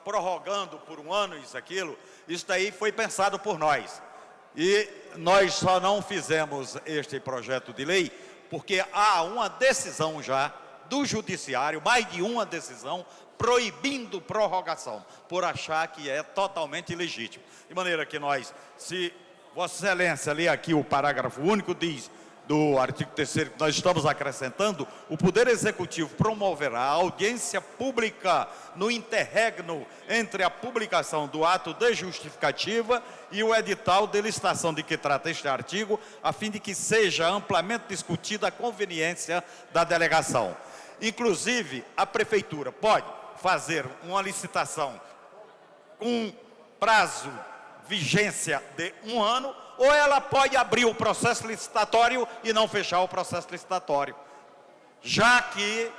G: prorrogando por 1 ano isso daí foi pensado por nós. E nós só não fizemos este projeto de lei porque há uma decisão já do Judiciário, mais de uma decisão, proibindo prorrogação, por achar que é totalmente ilegítimo. De maneira que nós, se Vossa Excelência ler aqui o parágrafo único, diz, do artigo 3º, que nós estamos acrescentando, o Poder Executivo promoverá a audiência pública no interregno entre a publicação do ato de justificativa e o edital de licitação de que trata este artigo, a fim de que seja amplamente discutida a conveniência da delegação. Inclusive, a Prefeitura pode fazer uma licitação com prazo, vigência de 1 ano, ou ela pode abrir o processo licitatório e não fechar o processo licitatório. Já que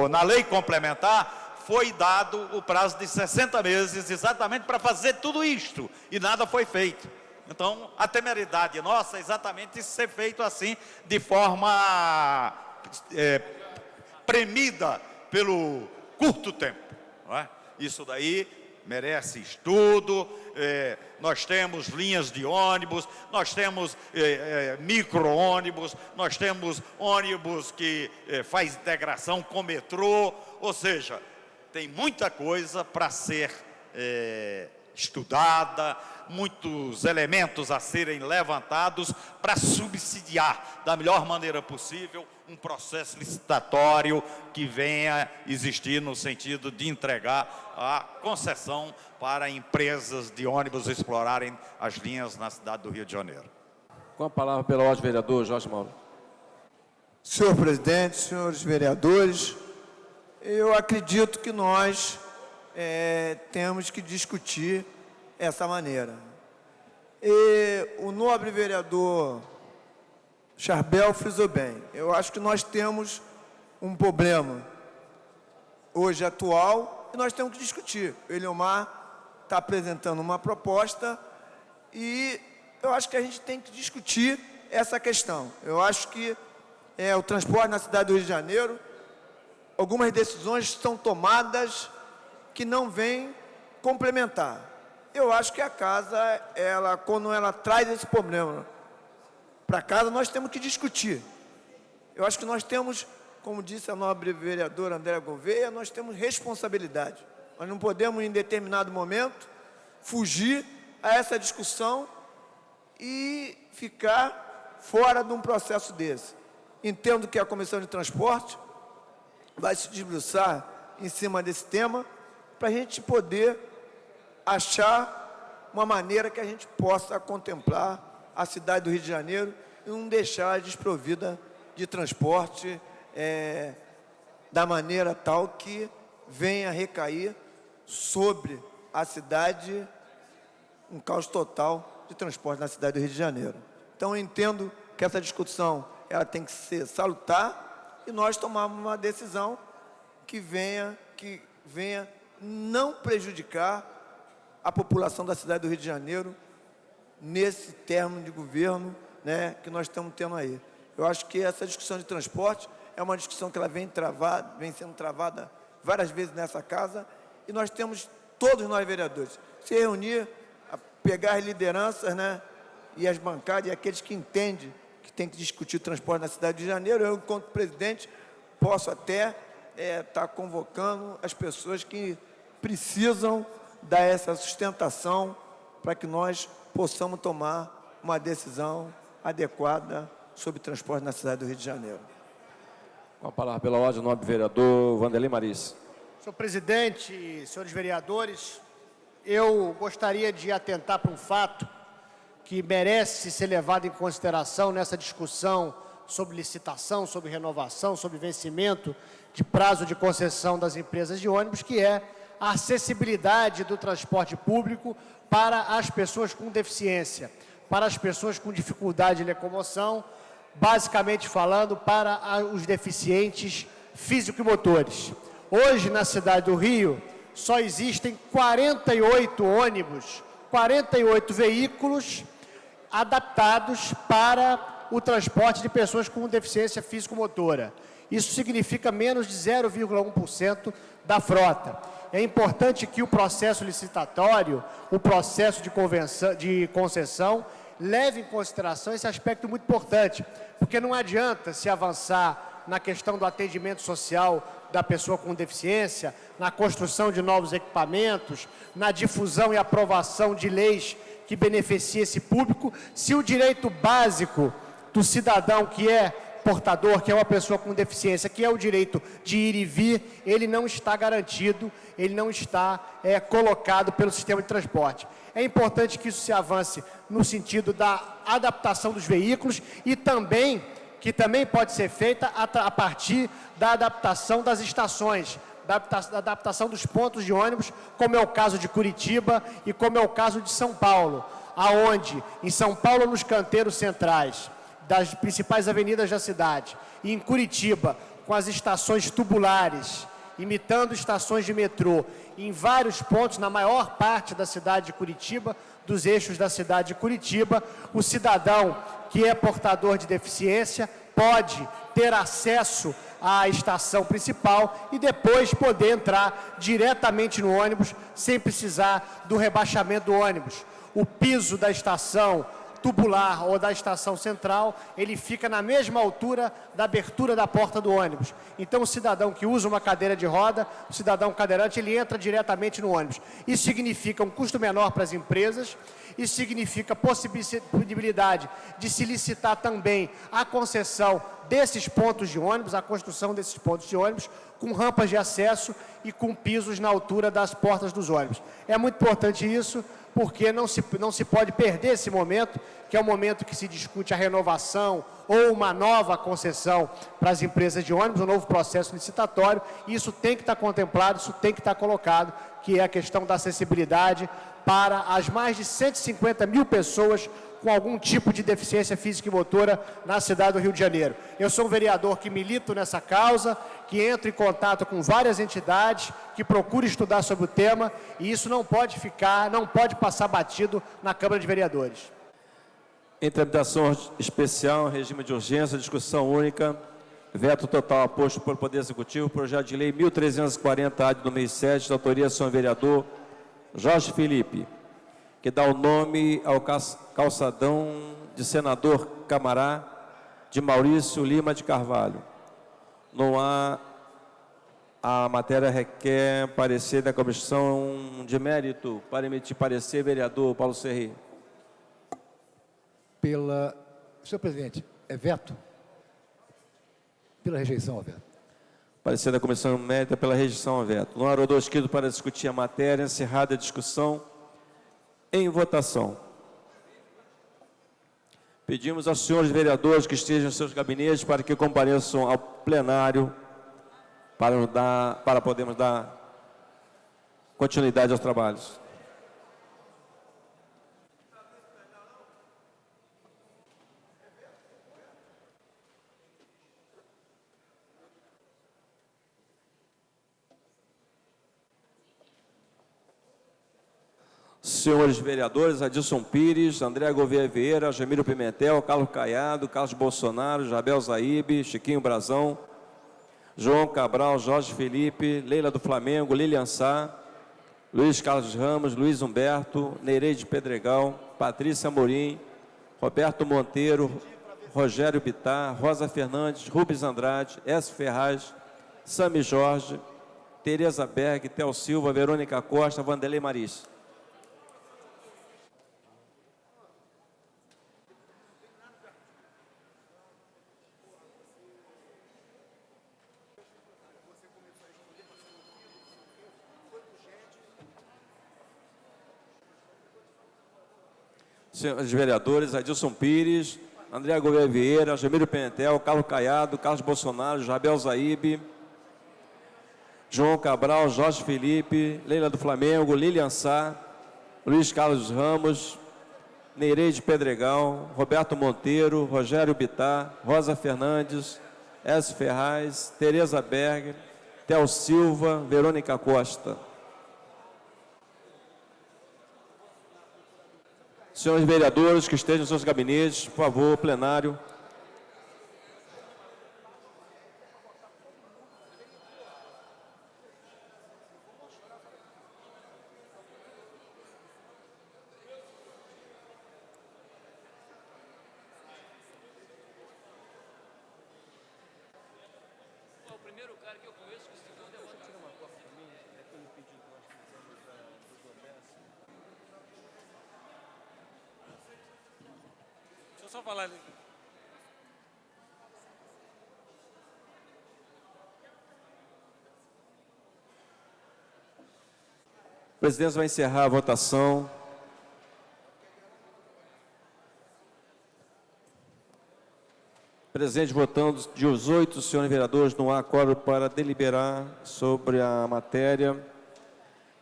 G: na lei complementar foi dado o prazo de 60 meses exatamente para fazer tudo isto, e nada foi feito. Então, a temeridade nossa é exatamente ser feito assim, de forma premida pelo curto tempo. Não é? Isso daí merece estudo. Nós temos linhas de ônibus, nós temos micro-ônibus, nós temos ônibus que faz integração com metrô, ou seja, tem muita coisa para ser estudada, muitos elementos a serem levantados para subsidiar da melhor maneira possível um processo licitatório que venha existir no sentido de entregar a concessão para empresas de ônibus explorarem as linhas na cidade do Rio de Janeiro.
J: Com a palavra pela ordem, vereador Jorge Mauro.
K: Senhor presidente, senhores vereadores, eu acredito que nós temos que discutir essa maneira. E o nobre vereador Charbel frisou bem. Eu acho que nós temos um problema hoje atual e nós temos que discutir. O Eliomar está apresentando uma proposta e eu acho que a gente tem que discutir essa questão. Eu acho que o transporte na cidade do Rio de Janeiro, algumas decisões são tomadas que não vêm complementar. Eu acho que a casa, quando ela traz esse problema para casa, nós temos que discutir. Eu acho que nós temos, como disse a nobre vereadora Andréa Gouveia, nós temos responsabilidade. Nós não podemos, em determinado momento, fugir a essa discussão e ficar fora de um processo desse. Entendo que a Comissão de Transporte vai se debruçar em cima desse tema para a gente poder achar uma maneira que a gente possa contemplar a cidade do Rio de Janeiro e não deixar desprovida de transporte da maneira tal que venha recair sobre a cidade um caos total de transporte na cidade do Rio de Janeiro. Então, eu entendo que essa discussão ela tem que ser salutar e nós tomarmos uma decisão que venha não prejudicar a população da cidade do Rio de Janeiro nesse termo de governo, né, que nós estamos tendo aí. Eu acho que essa discussão de transporte é uma discussão que ela vem sendo travada várias vezes nessa casa, e nós temos, todos nós vereadores, se reunir, pegar as lideranças, né, e as bancadas, e aqueles que entendem que tem que discutir o transporte na cidade de Janeiro. Eu, enquanto presidente, posso até estar convocando as pessoas que precisam dar essa sustentação para que nós possamos tomar uma decisão adequada sobre transporte na cidade do Rio de Janeiro.
J: Com a palavra pela ordem, o nobre vereador Vanderlei Maris.
L: Senhor presidente, senhores vereadores, eu gostaria de atentar para um fato que merece ser levado em consideração nessa discussão sobre licitação, sobre renovação, sobre vencimento de prazo de concessão das empresas de ônibus, que é a acessibilidade do transporte público para as pessoas com deficiência, para as pessoas com dificuldade de locomoção, basicamente falando, para os deficientes físico-motores. Hoje, na cidade do Rio, só existem 48 ônibus, 48 veículos adaptados para o transporte de pessoas com deficiência físico-motora. Isso significa menos de 0,1% da frota. É importante que o processo licitatório, o processo de concessão, leve em consideração esse aspecto muito importante, porque não adianta se avançar na questão do atendimento social da pessoa com deficiência, na construção de novos equipamentos, na difusão e aprovação de leis que beneficiem esse público, se o direito básico do cidadão que é portador, que é uma pessoa com deficiência, que é o direito de ir e vir, ele não está garantido, ele não está colocado pelo sistema de transporte. É importante que isso se avance no sentido da adaptação dos veículos e também, que também pode ser feita a partir da adaptação das estações, da adaptação dos pontos de ônibus, como é o caso de Curitiba e como é o caso de São Paulo, aonde, em São Paulo, nos canteiros centrais das principais avenidas da cidade, e em Curitiba, com as estações tubulares, imitando estações de metrô, em vários pontos, na maior parte da cidade de Curitiba, dos eixos da cidade de Curitiba, o cidadão que é portador de deficiência pode ter acesso à estação principal e depois poder entrar diretamente no ônibus, sem precisar do rebaixamento do ônibus. O piso da estação tubular ou da estação central, ele fica na mesma altura da abertura da porta do ônibus. Então, o cidadão que usa uma cadeira de roda, o cidadão cadeirante, ele entra diretamente no ônibus. Isso significa um custo menor para as empresas, isso significa possibilidade de se licitar também a concessão desses pontos de ônibus, a construção desses pontos de ônibus, com rampas de acesso e com pisos na altura das portas dos ônibus. É muito importante isso, porque não se pode perder esse momento, que é o momento que se discute a renovação ou uma nova concessão para as empresas de ônibus, um novo processo licitatório, e isso tem que estar contemplado, isso tem que estar colocado, que é a questão da acessibilidade para as mais de 150 mil pessoas com algum tipo de deficiência física e motora na cidade do Rio de Janeiro. Eu sou um vereador que milito nessa causa, que entro em contato com várias entidades, que procuro estudar sobre o tema, e isso não pode passar batido na Câmara de Vereadores.
J: Em tramitação especial, regime de urgência, discussão única, veto total aposto pelo Poder Executivo, projeto de lei 1340-A de 2007, de autoria do senhor vereador Jorge Felipe, que dá o nome ao calçadão de Senador Camará, de Maurício Lima de Carvalho. Não há, a matéria requer parecer da Comissão de Mérito. Para emitir parecer, vereador Paulo Serri.
F: Senhor presidente, é veto? Pela rejeição ao veto.
J: Parecer da Comissão de Mérito pela rejeição ao veto. Não há orador inscrito para discutir a matéria. Encerrada a discussão. Em votação. Pedimos aos senhores vereadores que estejam em seus gabinetes para que compareçam ao plenário para podermos dar continuidade aos trabalhos. Senhores vereadores, Adilson Pires, André Gouveia Vieira, Gemílio Pimentel, Carlos Caiado, Carlos Bolsonaro, Jabel Zaíbe, Chiquinho Brazão, João Cabral, Jorge Felipe, Leila do Flamengo, Lilian Sá, Luiz Carlos Ramos, Luiz Humberto, Nereide Pedregal, Patrícia Amorim, Roberto Monteiro, Rogério Bittar, Rosa Fernandes, Rubens Andrade, S. Ferraz, Sami Jorge, Tereza Berg, Theo Silva, Verônica Costa, Vanderlei Maris. Senhores vereadores, Adilson Pires, André Gouveia Vieira, Gemílio Pimentel, Carlos Caiado, Carlos Bolsonaro, Jabel Zaíbe, João Cabral, Jorge Felipe, Leila do Flamengo, Lilian Sá, Luiz Carlos Ramos, Nereide Pedregal, Roberto Monteiro, Rogério Bittar, Rosa Fernandes, S. Ferraz, Tereza Berg, Theo Silva, Verônica Costa. Senhores vereadores que estejam em seus gabinetes, por favor, plenário.
G: Só falar ali.
J: A presidência vai encerrar a votação. Presente votando 18 senhores vereadores, não há quórum para deliberar sobre a matéria,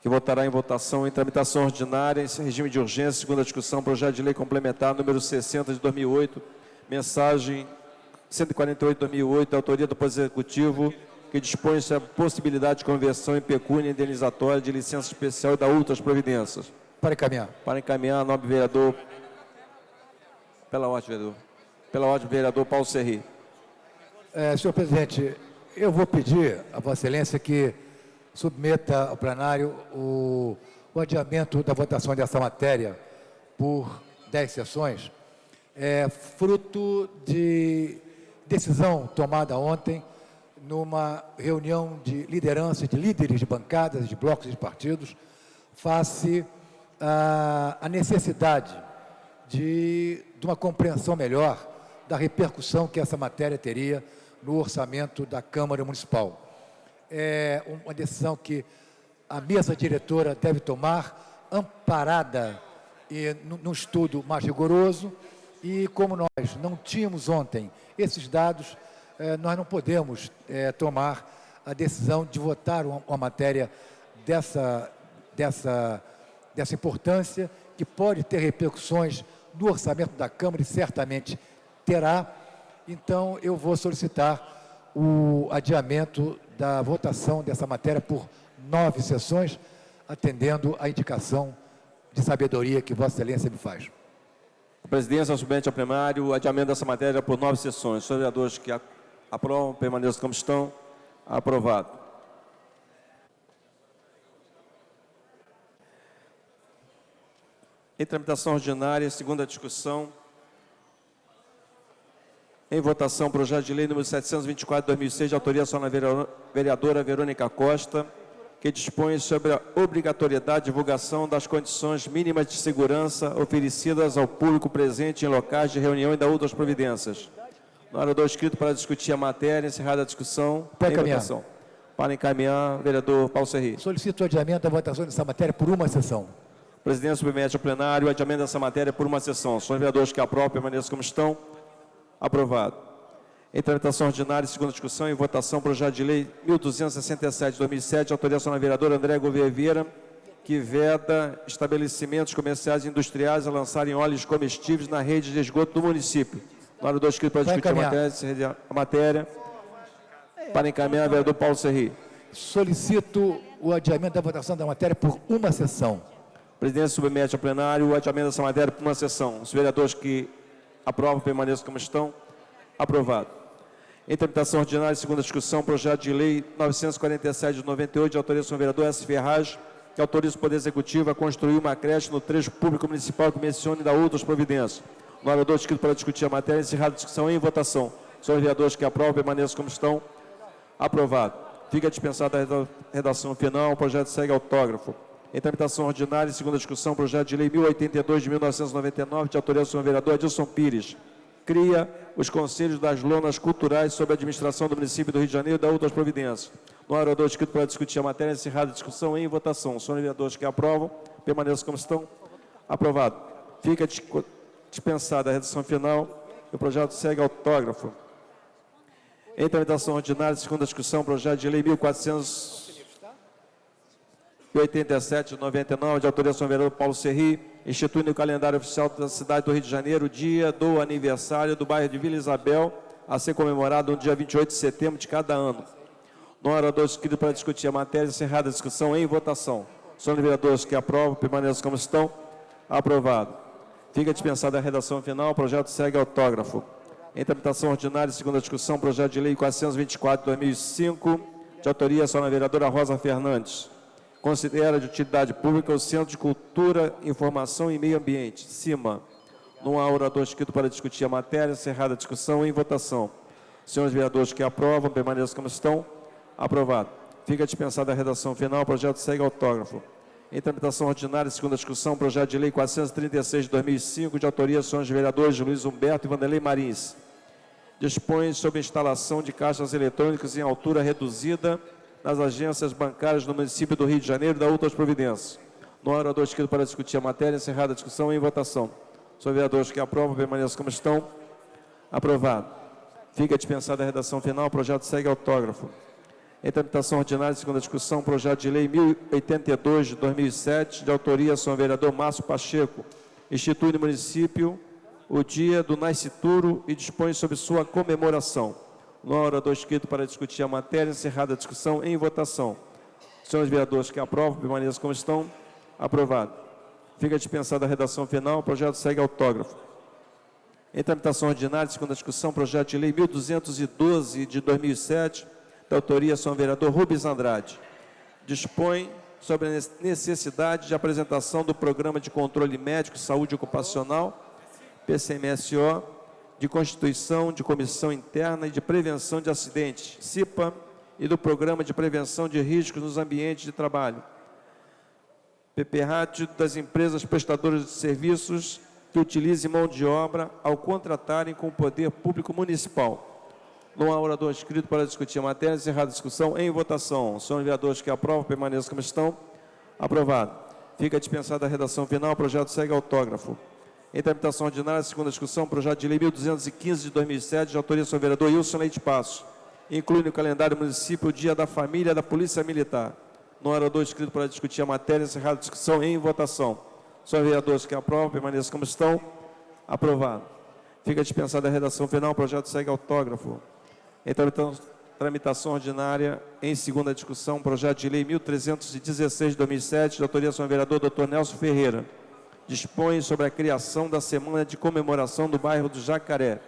J: que votará em votação em tramitação ordinária, em regime de urgência, segunda discussão, projeto de lei complementar número 60 de 2008, mensagem 148 de 2008, da autoria do Poder Executivo, que dispõe sobre a possibilidade de conversão em pecúnia indenizatória de licença especial e da outras providências.
F: Para encaminhar.
J: Para encaminhar, nobre vereador, pela ordem, vereador Paulo Serri.
F: Senhor presidente, eu vou pedir a Vossa Excelência que submeta ao plenário o adiamento da votação dessa matéria por 10 sessões, fruto de decisão tomada ontem numa reunião de liderança, de líderes de bancadas, de blocos de partidos, face à necessidade de uma compreensão melhor da repercussão que essa matéria teria no orçamento da Câmara Municipal. É uma decisão que a mesa diretora deve tomar, amparada num estudo mais rigoroso, e como nós não tínhamos ontem esses dados, nós não podemos tomar a decisão de votar uma matéria dessa importância, que pode ter repercussões no orçamento da Câmara, e certamente terá. Então, eu vou solicitar o adiamento da votação dessa matéria por 9 sessões, atendendo à indicação de sabedoria que Vossa Excelência me faz.
J: A presidência submete ao plenário o adiamento dessa matéria por 9 sessões. Os vereadores que aprovam, permaneçam como estão. Aprovado. Em tramitação ordinária, segunda discussão. Em votação, projeto de lei número 724 de 2006, de autoria só na vereadora Verônica Costa, que dispõe sobre a obrigatoriedade de divulgação das condições mínimas de segurança oferecidas ao público presente em locais de reunião e da outras providências. No orador escrito para discutir a matéria, encerrada a discussão.
F: Para encaminhar.
J: Votação. Para encaminhar, vereador Paulo Serri.
F: Solicito o adiamento da votação dessa matéria por uma sessão.
J: A presidência submete ao plenário o adiamento dessa matéria por uma sessão. Os vereadores que aprovam, permaneçam como estão. Aprovado. Em tramitação ordinária, segunda discussão, em votação, projeto de lei 1267 de 2007, autoria na vereadora André Gouveia Vieira, que veda estabelecimentos comerciais e industriais a lançarem óleos comestíveis na rede de esgoto do município. No orador escrito para discutir a matéria. Para encaminhar, vereador Paulo Serri.
F: Solicito o adiamento da votação da matéria por uma sessão.
J: A presidência submete ao plenário o adiamento dessa matéria por uma sessão. Os vereadores que aprovam permaneçam como estão. Aprovado. Em tramitação ordinária, segunda discussão, projeto de lei 947 de 98, de autoria do senhor vereador S. Ferraz, que autoriza o Poder Executivo a construir uma creche no trecho público municipal que mencione e dá outras providências. No vereador inscrito para discutir a matéria, encerrada a discussão em votação. Senhores vereadores que aprovam, permaneçam como estão. Aprovado. Fica dispensada a redação final, o projeto segue autógrafo. Em tramitação ordinária, segunda discussão, projeto de lei 1082 de 1999, de autoria do senhor vereador Adilson Pires. Cria os conselhos das lonas culturais sob a administração do município do Rio de Janeiro e da outras providências. No vereador inscrito para discutir a matéria, encerrada a discussão em votação. Senhores vereadores que aprovam, permaneçam como estão. Aprovado. Fica dispensada a redação final e o projeto segue autógrafo. Em tramitação ordinária, segunda discussão, projeto de lei 1487 de 99, de autoria do senhor vereador Paulo Serri, instituindo o calendário oficial da cidade do Rio de Janeiro o dia do aniversário do bairro de Vila Isabel, a ser comemorado no dia 28 de setembro de cada ano. No orador inscrito para discutir a matéria, encerrada a discussão em votação. Senhores vereadores que aprovam, permaneçam como estão. Aprovado. Fica dispensada a redação final, o projeto segue autógrafo. Em tramitação ordinária, segunda discussão, projeto de lei 424 de 2005, de autoria da senhora vereadora Rosa Fernandes. Considera de utilidade pública o Centro de Cultura, Informação e Meio Ambiente, CIMA. Não há orador inscrito para discutir a matéria, encerrada a discussão em votação. Senhores vereadores que aprovam, permaneçam como estão. Aprovado. Fica dispensada a redação final, o projeto segue autógrafo. Em tramitação ordinária, segunda discussão, projeto de lei 436 de 2005, de autoria dos senhores vereadores Luiz Humberto e Vanderlei Marins. Dispõe sobre a instalação de caixas eletrônicas em altura reduzida nas agências bancárias no município do Rio de Janeiro e da outras providências. No orador inscrito para discutir a matéria, encerrada a discussão em votação. Senhores vereadores que aprovam, permaneçam como estão. Aprovado. Fica dispensada a redação final, o projeto segue autógrafo. Em tramitação ordinária, segunda discussão, projeto de lei 1082 de 2007, de autoria do senhor vereador Márcio Pacheco, institui no município o dia do nascituro e dispõe sobre sua comemoração. No orador inscrito para discutir a matéria, encerrada a discussão em votação. Senhores vereadores que aprovam, permaneçam como estão. Aprovado. Fica dispensada a redação final, o projeto segue autógrafo. Em tramitação ordinária, segunda discussão, projeto de lei 1212 de 2007, da autoria do senhor vereador Rubens Andrade. Dispõe sobre a necessidade de apresentação do Programa de Controle Médico e Saúde Ocupacional, PCMSO, de Constituição de Comissão Interna e de Prevenção de Acidentes, CIPA, e do Programa de Prevenção de Riscos nos Ambientes de Trabalho, PPRAT, das empresas prestadoras de serviços que utilizem mão de obra ao contratarem com o Poder Público Municipal. Não há orador inscrito para discutir a matéria, encerrada a discussão em votação. Senhores vereadores que aprovam, permaneçam como estão. Aprovado. Fica dispensada a redação final, o projeto segue autógrafo. Em tramitação ordinária, segunda discussão, projeto de lei 1215 de 2007, de autoria do senhor vereador Wilson Leite Passos. Inclui no calendário município o Dia da Família da Polícia Militar. Não há orador inscrito para discutir a matéria, encerrada a discussão em votação. Senhores vereadores que aprovam, permaneçam como estão. Aprovado. Fica dispensada a redação final, o projeto segue autógrafo. Em tramitação ordinária, em segunda discussão, projeto de lei 1316 de 2007, de autoria do senhor vereador Dr. Nelson Ferreira. Dispõe sobre a criação da Semana de Comemoração do bairro do Jacaré.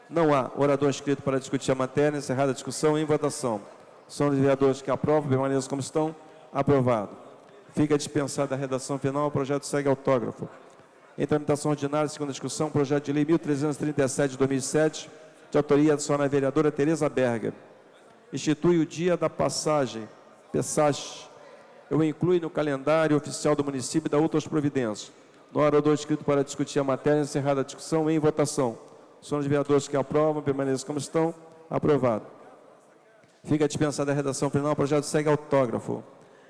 J: Não há orador inscrito para discutir a matéria, encerrada a discussão em votação. Senhores vereadores que aprovam, permaneçam como estão. Aprovado. Fica dispensada a redação final, o projeto segue autógrafo. Em tramitação ordinária, segunda discussão, projeto de lei 1337 de 2007, de autoria da senhora vereadora Tereza Berger. Institui o dia da passagem, PESAGE. Eu incluo no calendário oficial do município e da outras providências. No orador inscrito para discutir a matéria, encerrada a discussão em votação. Senhores vereadores que aprovam, permaneçam como estão. Aprovado. Fica dispensada a redação final, o projeto segue autógrafo.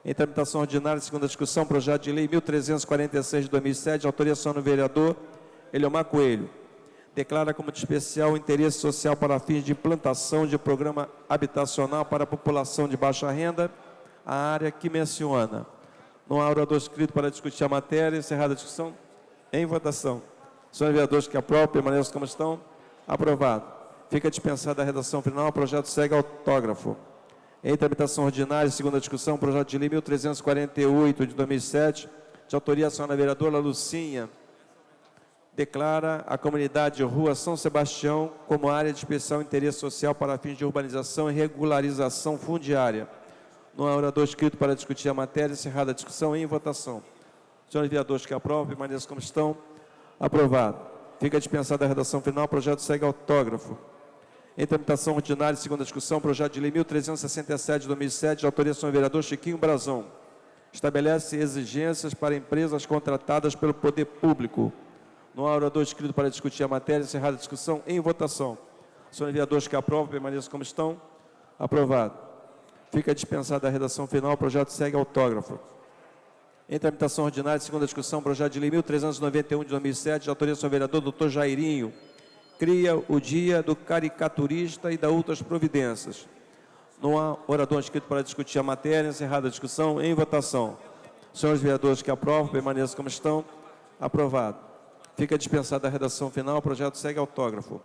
J: Em tramitação ordinária, segunda discussão, projeto de lei 1346 de 2007, de autoria do senhor vereador Eliomar Coelho. Declara como de especial interesse social para fins de implantação de programa habitacional para a população de baixa renda, a área que menciona. Não há orador inscrito para discutir a matéria, encerrada a discussão em votação. Senhores vereadores que aprovam, permaneçam como estão. Aprovado. Fica dispensada a redação final, o projeto segue autógrafo. Em tramitação ordinária, segunda discussão, projeto de lei 1348 de 2007, de autoria da senhora vereadora Lucinha, declara a comunidade de Rua São Sebastião como área de especial interesse social para fins de urbanização e regularização fundiária. Não há orador inscrito para discutir a matéria. Encerrada a discussão, em votação. Senhores vereadores que aprovam, permaneçam como estão. Aprovado. Fica dispensada a redação final. O projeto segue autógrafo. Em tramitação ordinária, segunda discussão, projeto de lei 1367 de 2007, de autoria do senhor vereador Chiquinho Brazão. Estabelece exigências para empresas contratadas pelo poder público. Não há orador inscrito para discutir a matéria. Encerrada a discussão, em votação. Senhores vereadores que aprovam, permaneçam como estão. Aprovado. Fica dispensada a redação final. O projeto segue autógrafo. Em tramitação ordinária, segunda discussão, projeto de lei 1391 de 2007, de autoria do senhor vereador Dr. Jairinho. Cria o dia do caricaturista e da outras providências. Não há orador inscrito para discutir a matéria. Encerrada a discussão, em votação. Senhores vereadores que aprovam, permaneçam como estão. Aprovado. Fica dispensada a redação final. O projeto segue autógrafo.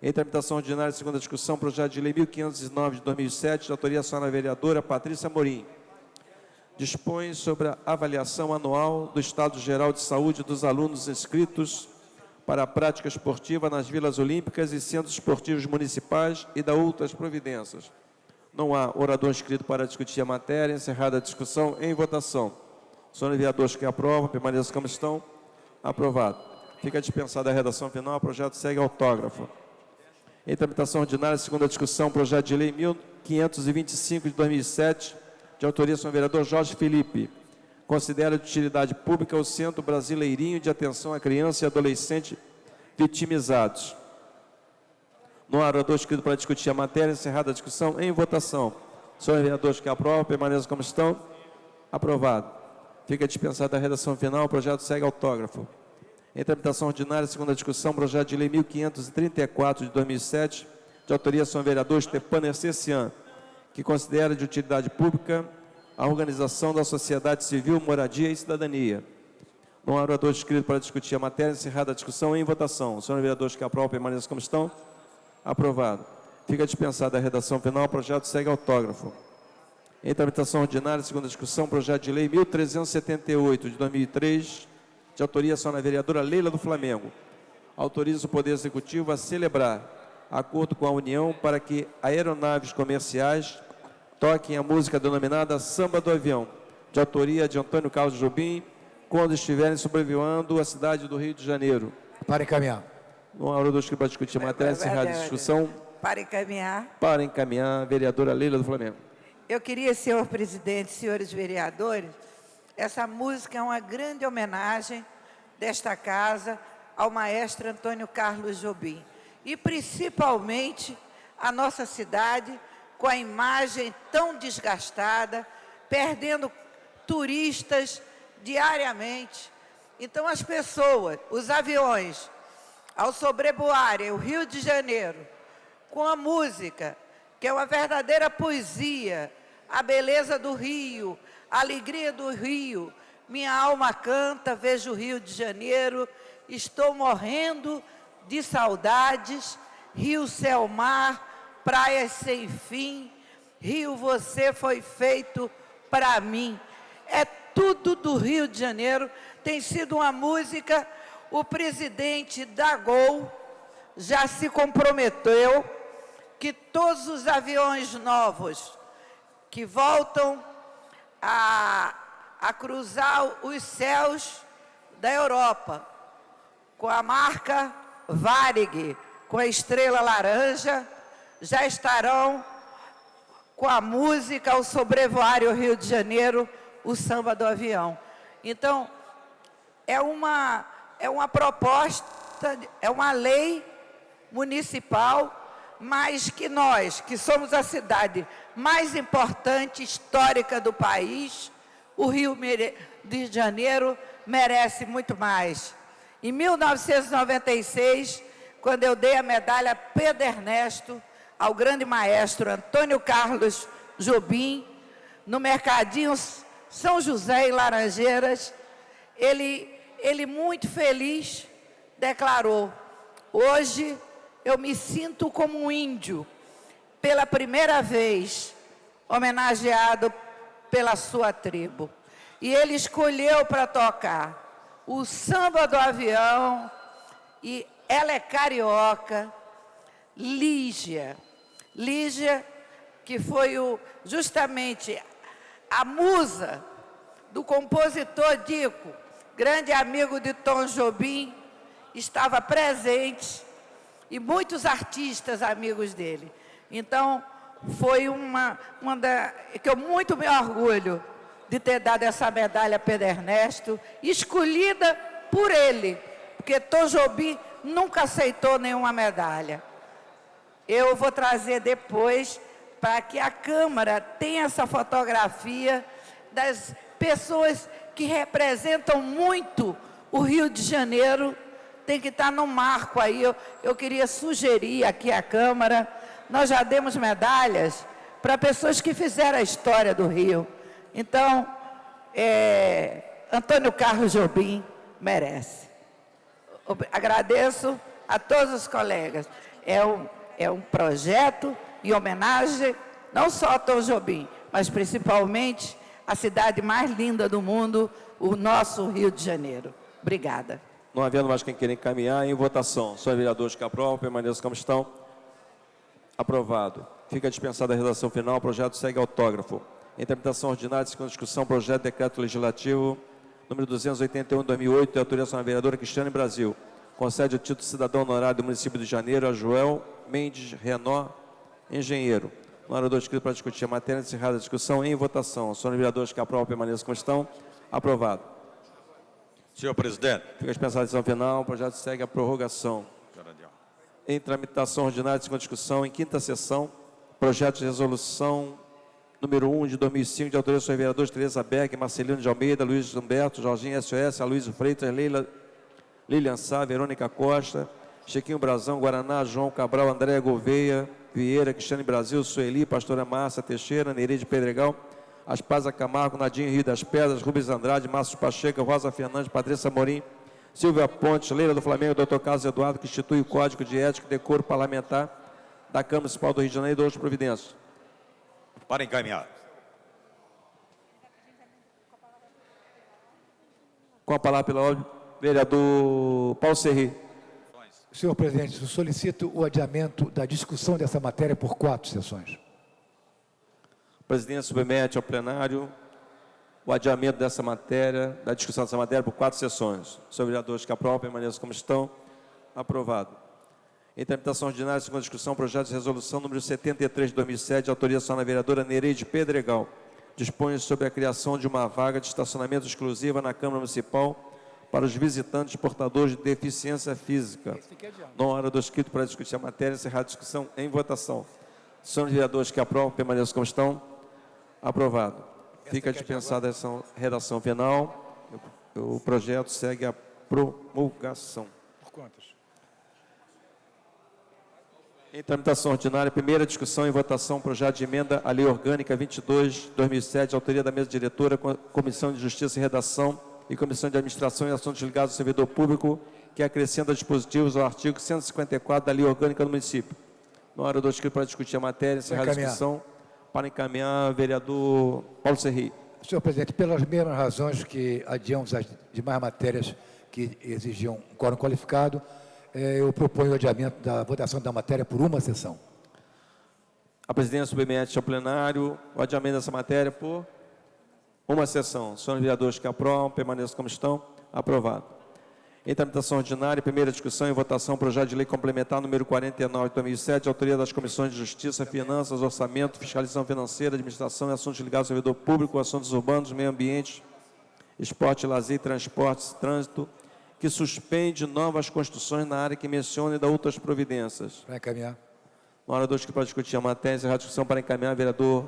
J: Em tramitação ordinária, segunda discussão, projeto de lei 1509 de 2007, de autoria da senhora vereadora Patrícia Morim. Dispõe sobre a avaliação anual do estado geral de saúde dos alunos inscritos para a prática esportiva nas vilas olímpicas e centros esportivos municipais e da outras providências. Não há orador inscrito para discutir a matéria. Encerrada a discussão, em votação. Senhores vereadores que aprovam, permaneçam como estão. Aprovado. Fica dispensada a redação final. O projeto segue autógrafo. Em tramitação ordinária, segunda discussão, projeto de lei 1525 de 2007, de autoria do senhor vereador Jorge Felipe. Considera de utilidade pública o Centro Brasileirinho de Atenção à Criança e Adolescente Vitimizados. Não há orador inscrito para discutir a matéria. Encerrada a discussão, em votação. Senhores vereadores que aprovam, permaneçam como estão. Aprovado. Fica dispensada a redação final. O projeto segue autógrafo. Em tramitação ordinária, segunda discussão, projeto de lei 1534 de 2007, de autoria do senhor vereador Stepan Ercecian, que considera de utilidade pública a organização da sociedade civil, moradia e cidadania. Não há orador inscrito para discutir a matéria. Encerrada a discussão, em votação. Senhores vereadores que aprovam, permaneçam como estão. Aprovado. Fica dispensada a redação final. O projeto segue autógrafo. Em tramitação ordinária, segunda discussão, projeto de lei 1378 de 2003, de autoria da senhora vereadora Leila do Flamengo. Autoriza o Poder Executivo a celebrar acordo com a União para que aeronaves comerciais toquem a música denominada Samba do Avião, de autoria de Antônio Carlos Jobim, quando estiverem sobrevoando a cidade do Rio de Janeiro.
F: Para encaminhar.
J: Não há orador para discutir a matéria. Encerrada a discussão.
M: Para encaminhar.
J: Para encaminhar, vereadora Leila do Flamengo.
M: Eu queria, senhor presidente, senhores vereadores, essa música é uma grande homenagem desta casa ao maestro Antônio Carlos Jobim. E, principalmente, a nossa cidade, com a imagem tão desgastada, perdendo turistas diariamente. Então, as pessoas, os aviões, ao sobrevoarem o Rio de Janeiro, com a música, que é uma verdadeira poesia, a beleza do Rio, a alegria do Rio, minha alma canta, vejo o Rio de Janeiro, estou morrendo de saudades, Rio, céu, mar, praias sem fim, Rio, você foi feito para mim. É tudo do Rio de Janeiro, tem sido uma música, o presidente da Gol já se comprometeu que todos os aviões novos que voltam a cruzar os céus da Europa, com a marca Varig, com a estrela laranja, já estarão com a música ao sobrevoar o Rio de Janeiro, o samba do avião. Então, é uma proposta, é uma lei municipal, mas que nós, que somos a cidade mais importante, histórica do país, o Rio de Janeiro merece muito mais. Em 1996, quando eu dei a medalha Pedro Ernesto ao grande maestro Antônio Carlos Jobim, no Mercadinho São José, em Laranjeiras, ele muito feliz declarou: hoje eu me sinto como um índio, pela primeira vez homenageado pela sua tribo. e ele escolheu para tocar o Samba do Avião e Ela é Carioca, Lígia. Lígia, que foi justamente a musa do compositor Dico, grande amigo de Tom Jobim, estava presente, e muitos artistas amigos dele. Então, foi que eu muito me orgulho de ter dado essa medalha a Pedro Ernesto, escolhida por ele, porque Tom Jobim nunca aceitou nenhuma medalha. Eu vou trazer depois, para que a Câmara tenha essa fotografia das pessoas que representam muito o Rio de Janeiro, tem que estar no marco aí. Eu queria sugerir aqui à Câmara, nós já demos medalhas para pessoas que fizeram a história do Rio. Então, Antônio Carlos Jobim merece. Agradeço a todos os colegas. É um projeto em homenagem não só a Tom Jobim, mas principalmente a cidade mais linda do mundo, o nosso Rio de Janeiro. Obrigada.
J: Não havendo mais quem queira encaminhar, em votação. Senhores vereadores que aprovam, permaneçam como estão. Aprovado. Fica dispensada a redação final. O projeto segue autógrafo. Em tramitação ordinária, segunda discussão, projeto de decreto legislativo número 281 de 2008, de autorização da vereadora Cristiane Brasil. Concede o título de cidadão honorário do município de Janeiro a Joel Mendes Renó, engenheiro. No orador escrito para discutir a matéria, encerrada a discussão, em votação. Senhores vereadores que aprovam, permaneçam como estão. Aprovado.
G: Senhor presidente.
J: Fica dispensada a decisão final. O projeto segue a prorrogação. Em tramitação ordinária, segunda discussão, em quinta sessão, projeto de resolução número 1 de 2005, de autoria dos senhores vereadores Tereza Beck, Marcelino de Almeida, Luiz Humberto, Jorginho SOS, Aloysio Freitas, Lilian Sá, Verônica Costa, Chiquinho Brazão, Guaraná, João Cabral, André Gouveia, Vieira, Cristiane Brasil, Sueli, Pastora Márcia Teixeira, Nereide Pedregal, Aspaza Camargo, Nadinho Rio das Pedras, Rubens Andrade, Márcio Pacheco, Rosa Fernandes, Patrícia Morim, Silvia Pontes, Leila do Flamengo, Dr. Carlos Eduardo, que institui o Código de Ética e Decoro Parlamentar da Câmara Municipal do Rio de Janeiro e outras providências.
G: Para encaminhar.
J: Com a palavra pela ordem, vereador Paulo Serri.
F: Senhor presidente, eu solicito o adiamento da discussão dessa matéria por 4 sessões.
J: O presidente submete ao plenário o adiamento dessa matéria, da discussão dessa matéria por 4 sessões. Senhores vereadores que aprovam, permaneçam como estão. Aprovado. Em tramitação ordinária, segunda discussão, projeto de resolução número 73 de 2007, de autoria da vereadora Nereide Pedregal, dispõe sobre a criação de uma vaga de estacionamento exclusiva na Câmara Municipal para os visitantes portadores de deficiência física. Na hora do escrito para discutir a matéria, encerrar a discussão em votação. Senhores vereadores que aprovam, permaneçam como estão. Aprovado. Fica dispensada essa redação final. O projeto segue a promulgação.
F: Por quantas?
J: Em tramitação ordinária, primeira discussão e votação, projeto de emenda à Lei Orgânica 22/2007, de autoria da mesa diretora, Comissão de Justiça e Redação e Comissão de Administração e Assuntos Ligados ao Servidor Público, que acrescenta dispositivos ao artigo 154 da Lei Orgânica do município. Na hora do escrito para discutir a matéria, encerrar a discussão, para encaminhar, vereador Paulo Serri.
F: Senhor presidente, pelas mesmas razões que adiamos as demais matérias que exigiam um quórum qualificado, eu proponho o adiamento da votação da matéria por uma sessão.
J: A presidência submete ao plenário o adiamento dessa matéria por uma sessão. Senhores vereadores que aprovam, permaneçam como estão. Aprovado. Em tramitação ordinária, primeira discussão e votação, projeto de lei complementar número 49 de 2007, de autoria das comissões de Justiça, Finanças, Orçamento, Fiscalização Financeira, Administração e Assuntos Ligados ao Servidor Público, Assuntos Urbanos, Meio Ambiente, Esporte, Lazer e Transportes, Trânsito, que suspende novas construções na área que menciona e dá outras providências.
F: Para encaminhar.
J: Na hora dos que para discutir a matéria, encerrar a discussão para encaminhar, vereador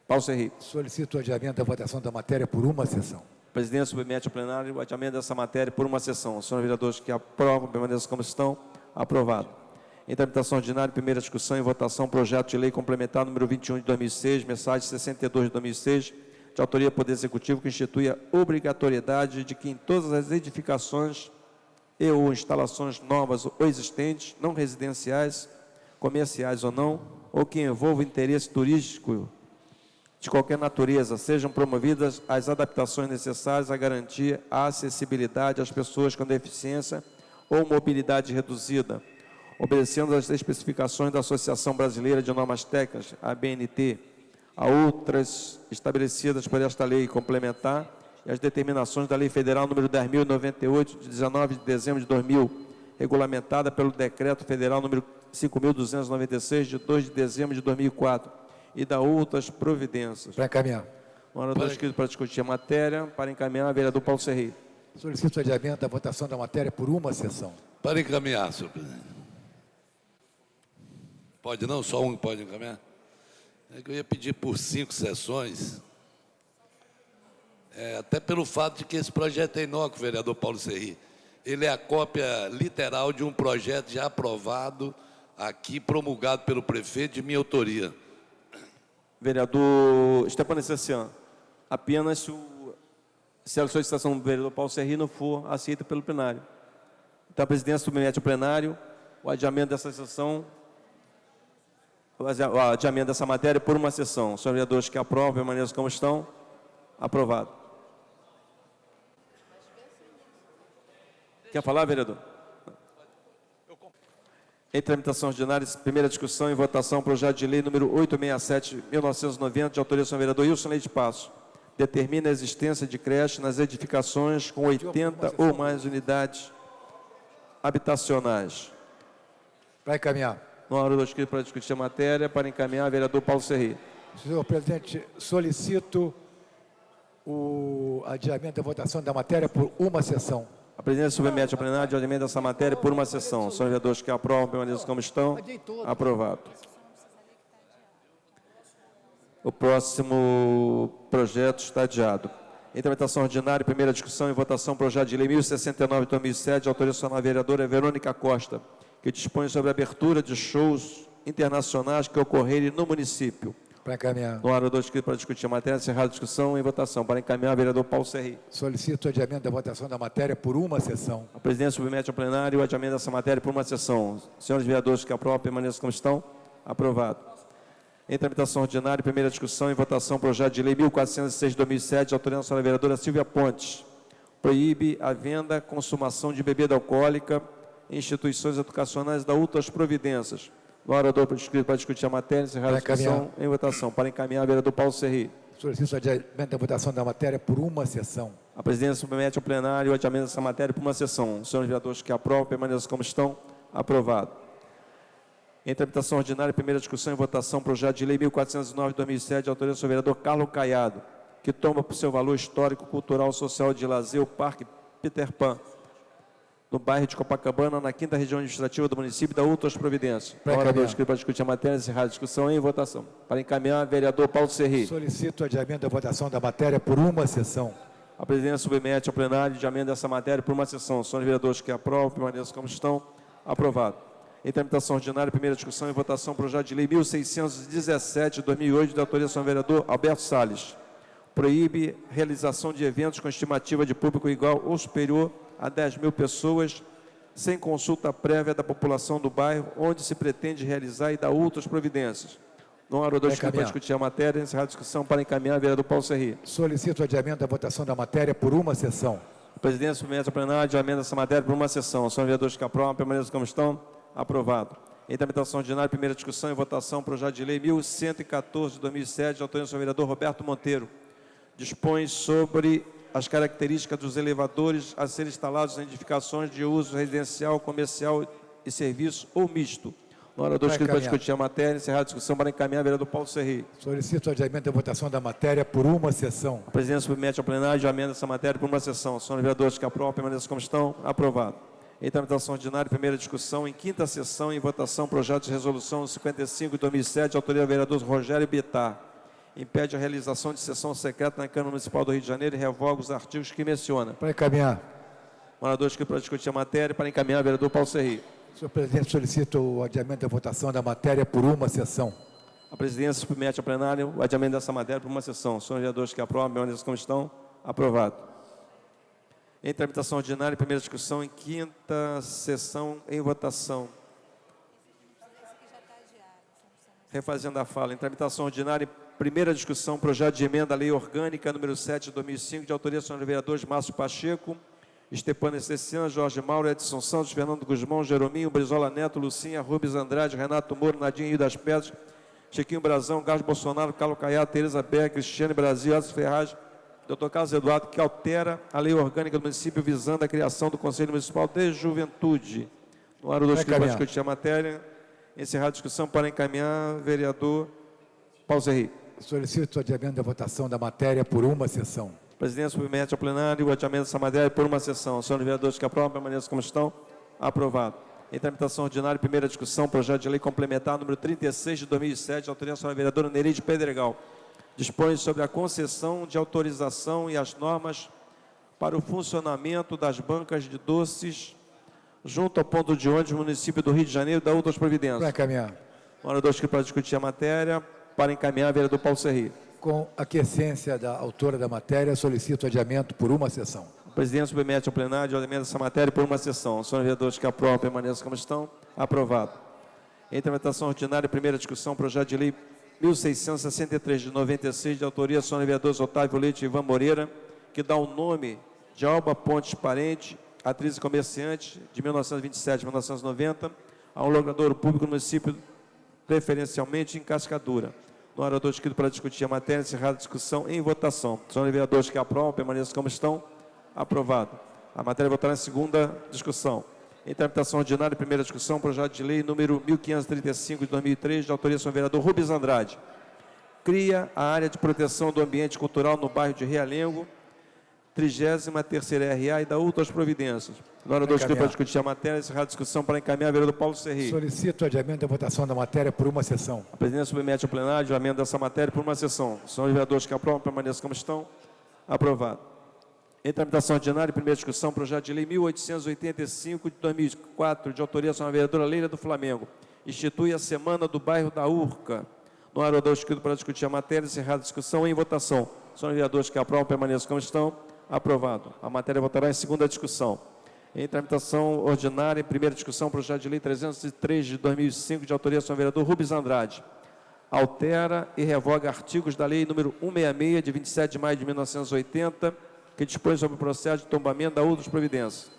J: Paulo Serri.
F: Solicito o adiamento da votação da matéria por uma sessão.
J: O presidente submete ao plenário o adiamento dessa matéria por uma sessão. Senhores vereadores que aprovam, permaneçam como estão. Aprovado. Em tramitação ordinária, primeira discussão e votação, projeto de lei complementar número 21 de 2006, mensagem 62 de 2006, de autoria do Poder Executivo, que institui a obrigatoriedade de que em todas as edificações e ou instalações novas ou existentes, não residenciais, comerciais ou não, ou que envolvam interesse turístico, de qualquer natureza, sejam promovidas as adaptações necessárias à garantir a acessibilidade às pessoas com deficiência ou mobilidade reduzida, obedecendo às especificações da Associação Brasileira de Normas Técnicas, a ABNT, a outras estabelecidas por esta lei complementar e as determinações da Lei Federal número 10.098, de 19 de dezembro de 2000, regulamentada pelo Decreto Federal número 5.296, de 2 de dezembro de 2004, e da outras providências.
F: Para encaminhar.
J: Orador inscrito para discutir a matéria, para encaminhar, vereador Paulo Serri.
F: Solicito o adiamento da votação da matéria por uma sessão.
B: Para encaminhar, senhor presidente. Pode não? Só um pode encaminhar? É que eu ia pedir por 5 sessões, até pelo fato de que esse projeto é inócuo, vereador Paulo Serri. Ele é a cópia literal de um projeto já aprovado aqui, promulgado pelo prefeito, de minha autoria.
J: Vereador Stepane Cessian, apenas se a solicitação do vereador Paulo Serri não for aceita pelo plenário. Então, a presidência submete ao plenário o adiamento dessa sessão, o adiamento dessa matéria por uma sessão. Senhores vereadores que aprovam, permaneçam como estão. Aprovado. Quer falar, vereador? Em tramitação ordinária, primeira discussão e votação, projeto de lei número 867/1990, de autoria do senhor vereador Wilson Leite Passo. Determina a existência de creche nas edificações com 80 ou mais unidades habitacionais.
F: Para encaminhar.
J: No orador inscrito para discutir a matéria, para encaminhar, vereador Paulo Serri.
F: Senhor presidente, solicito o adiamento da votação da matéria por uma sessão.
J: A presidência submete ao plenário o adiamento dessa matéria por uma sessão. Senhores vereadores que aprovam, permaneçam como estão. Aprovado. O próximo projeto está adiado. Em tramitação ordinária, primeira discussão e votação, projeto de lei 1069/2007, de autoria da vereadora Verônica Costa, que dispõe sobre a abertura de shows internacionais que ocorrerem no município.
F: Para encaminhar.
J: No orador inscrito para discutir a matéria, encerrada a discussão e votação. Para encaminhar, vereador Paulo Serri.
F: Solicito o adiamento da votação da matéria por uma sessão.
J: A presidência submete ao plenário o adiamento dessa matéria por uma sessão. Senhores vereadores que aprovam, permaneçam como estão. Aprovado. Em tramitação ordinária, primeira discussão e votação, projeto de lei 1406/2007, de autoria da senhora vereadora Silvia Pontes. Proíbe a venda, consumação de bebida alcoólica em instituições educacionais da outras providências. No orador inscrito para discutir a matéria, encerrada a discussão em votação. Para encaminhar, vereador Paulo Serri.
F: Solicito o adiamento da votação da matéria por uma sessão.
J: A presidência submete ao plenário o adiamento dessa matéria por uma sessão. Senhores vereadores que aprovam, permaneçam como estão. Aprovado. Em tramitação ordinária, primeira discussão e votação, projeto de lei 1409/2007, de autoria do senhor vereador Carlos Caiado, que toma por seu valor histórico, cultural, social e de lazer o Parque Peter Pan, no bairro de Copacabana, na 5ª região administrativa do município, da outras providências. O orador inscrito para discutir a matéria, encerrar a discussão em votação. Para encaminhar, vereador Paulo Serri.
F: Solicito o adiamento da votação da matéria por uma sessão.
J: A presidência submete ao plenário o adiamento dessa matéria por uma sessão. Senhores vereadores que aprovam, permaneçam como estão. Aprovado. Em tramitação ordinária, primeira discussão e votação, projeto de lei 1617/2008, da autoria do senhor vereador Alberto Salles. Proíbe realização de eventos com estimativa de público igual ou superior a 10.000 pessoas, sem consulta prévia da população do bairro, onde se pretende realizar e dar outras providências. No orador inscrito para discutir a matéria, encerrar a discussão para encaminhar, vereador Paulo Serri.
F: Solicito o adiamento da votação da matéria por uma sessão.
J: A presidência submete ao plenário o adiamento dessa matéria por uma sessão. São vereadores que aprovam, permaneçam como estão. Aprovado. Em tramitação ordinária, primeira discussão e votação, projeto de lei 1114/2007, de autoria do senhor vereador Roberto Monteiro. Dispõe sobre as características dos elevadores a serem instalados em edificações de uso residencial, comercial e serviço ou misto. No orador inscrito para discutir a matéria, encerrar a discussão para encaminhar, vereador Paulo Serri.
F: Solicito o adiamento da votação da matéria por uma sessão.
J: A presidência submete ao plenário o adiamento dessa matéria por uma sessão. Senhores vereadores que aprovam, permaneçam como estão. Aprovado. Em tramitação ordinária, primeira discussão, em 5ª sessão, em votação, projeto de resolução 55/2007, de autoria do vereador Rogério Bittar. Impede a realização de sessão secreta na Câmara Municipal do Rio de Janeiro e revoga os artigos que menciona.
F: Para encaminhar.
J: Orador inscrito para discutir a matéria, para encaminhar, vereador Paulo Serri.
F: Senhor presidente, solicito o adiamento da votação da matéria por uma sessão.
J: A presidência submete ao plenário o adiamento dessa matéria por uma sessão. Senhores vereadores que aprovam, permaneçam como estão. Aprovado. Em tramitação ordinária, primeira discussão, em 5ª sessão, em votação. Refazendo a fala, em tramitação ordinária,
D: primeira discussão, projeto de emenda à Lei Orgânica número 7 de 2005, de autoria dos senhores vereadores Márcio Pacheco, Estepânia Ceciana, Jorge Mauro, Edson Santos, Fernando Guzmão, Jerominho, Brizola Neto, Lucinha, Rubens Andrade, Renato Moro, Nadinho Rio das Pedras, Chiquinho Brazão, Carlos Bolsonaro, Carlos Caiado, Tereza Berg, Cristiane Brasil, Edson Ferraz, Dr. Carlos Eduardo, que altera a Lei Orgânica do município visando a criação do Conselho Municipal de Juventude. No ar do para discutir a matéria. Encerrar a discussão para encaminhar, vereador Paulo Serri.
F: Solicito o adiamento da votação da matéria por uma sessão.
D: Presidência submete ao plenário o adiamento dessa matéria por uma sessão. Senhores vereadores que aprovam, permaneçam como estão. Aprovado. Em tramitação ordinária, primeira discussão, projeto de lei complementar número 36 de 2007, de autoria da senhora vereadora Nereide Pedregal. Dispõe sobre a concessão de autorização e as normas para o funcionamento das bancas de doces junto ao ponto de ônibus do município do Rio de Janeiro e da outras providências.
F: Para encaminhar.
D: Orador que para discutir a matéria, para encaminhar, vereador Paulo Serri.
F: Com aquiescência da autora da matéria, solicito adiamento por uma sessão.
D: O presidente submete ao plenário o adiamento dessa matéria por uma sessão. Senhores vereadores que aprovam, permaneçam como estão. Aprovado. Em tramitação ordinária, primeira discussão, projeto de lei 1663 de 96, de autoria dos senhores vereadores Otávio Leite e Ivan Moreira, que dá o nome de Alba Pontes Parente, atriz e comerciante, de 1927 a 1990, a um logrador público no município, preferencialmente em Cascadura. No orador escrito para discutir a matéria, encerrada a discussão em votação. Senhores vereadores que aprovam, permaneçam como estão. Aprovado. A matéria votará em segunda discussão. Em tramitação ordinária, primeira discussão, projeto de lei número 1535 de 2003, de autoria do senhor vereador Rubens Andrade. Cria a área de proteção do ambiente cultural no bairro de Realengo, 33ª RA e da outras providências. No orador escrito para discutir a matéria, encerrar a discussão para encaminhar, vereador Paulo Serri.
F: Solicito o adiamento da votação da matéria por uma sessão.
D: A presidência submete ao plenário o adiamento dessa matéria por uma sessão. Senhores vereadores que aprovam, permaneçam como estão. Aprovado. Em tramitação ordinária, primeira discussão, projeto de lei 1885 de 2004, de autoria da senhora vereadora Leila do Flamengo. Institui a Semana do Bairro da Urca. No orador escrito para discutir a matéria, encerrada a discussão em votação. Senhores vereadores que aprovam, permaneçam como estão. Aprovado. A matéria votará em segunda discussão. Em tramitação ordinária, em primeira discussão, projeto de lei 303 de 2005, de autoria do senhor vereador Rubens Andrade. Altera e revoga artigos da lei número 166, de 27 de maio de 1980, que dispõe sobre o processo de tombamento da outras providências.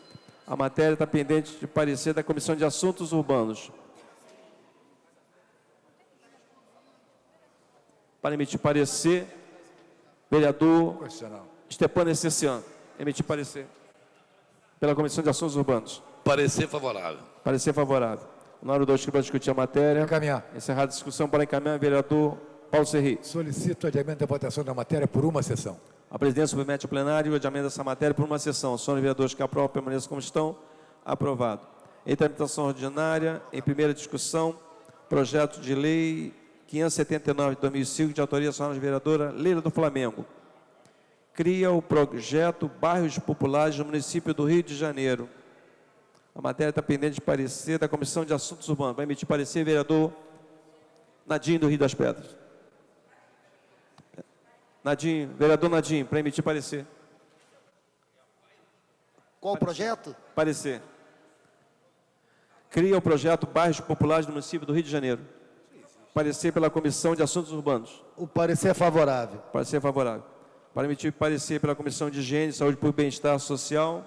D: A matéria está pendente de parecer da Comissão de Assuntos Urbanos. Para emitir parecer, vereador Estepânia Ceciana. Emitir parecer. Pela Comissão de Assuntos Urbanos.
B: Parecer favorável.
D: Parecer favorável. Na hora do que para discutir a matéria.
F: Encaminhar.
D: Encerrada a discussão para encaminhar, vereador Paulo Serri.
F: Solicito o adiamento da votação da matéria por uma sessão.
D: A presidência submete ao plenário o adiamento dessa matéria por uma sessão. Senhores vereadores que aprovam, permaneçam como estão. Aprovado. Em tramitação ordinária, em primeira discussão, projeto de lei 579 de 2005, de autoria da senhora vereadora Leila do Flamengo. Cria o projeto Bairros Populares no município do Rio de Janeiro. A matéria está pendente de parecer da Comissão de Assuntos Urbanos. Vai emitir parecer, vereador Nadinho do Rio das Pedras. Nadinho, vereador Nadinho, para emitir parecer.
L: Qual o projeto?
D: Parecer. Cria o projeto Bairros Populares no município do Rio de Janeiro. Parecer pela Comissão de Assuntos Urbanos.
L: O parecer é favorável.
D: Parecer favorável. Para emitir parecer pela Comissão de Higiene, Saúde Pública e Bem-Estar Social,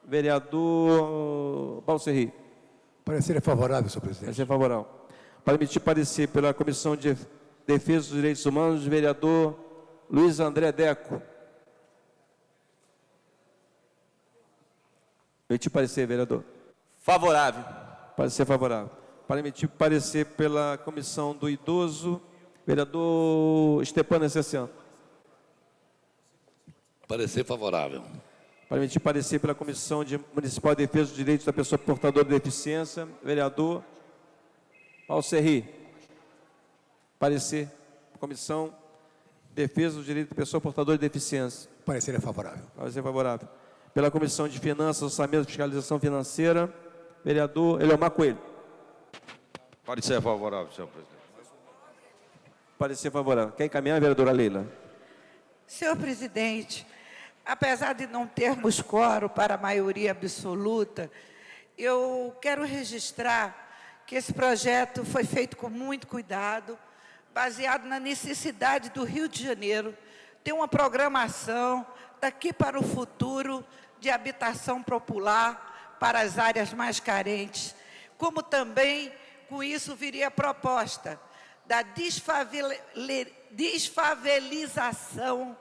D: vereador Paulo Serri.
F: Parecer é favorável, senhor presidente.
D: Parecer favorável. Para emitir parecer pela Comissão de Defesa dos Direitos Humanos, vereador Luiz André Deco. Emitir parecer, vereador.
J: Favorável.
D: Parecer favorável. Para emitir parecer pela Comissão do Idoso, vereador Estepânia Ceciana.
B: Parecer favorável.
D: Para emitir parecer pela Comissão Municipal de Defesa dos Direitos da Pessoa Portadora de Deficiência, vereador Paulo Serri. Parecer. Comissão de Defesa dos Direitos da Pessoa Portadora de Deficiência.
F: Parecer é favorável.
D: Parecer favorável. Pela Comissão de Finanças, Orçamento e Fiscalização Financeira, vereador Eliomar Coelho.
G: Parecer favorável, senhor presidente.
D: Parecer favorável. Quer encaminhar, vereadora Leila?
M: Senhor presidente, apesar de não termos quórum para a maioria absoluta, eu quero registrar que esse projeto foi feito com muito cuidado, baseado na necessidade do Rio de Janeiro ter uma programação daqui para o futuro de habitação popular para as áreas mais carentes, como também, com isso, viria a proposta da desfavelização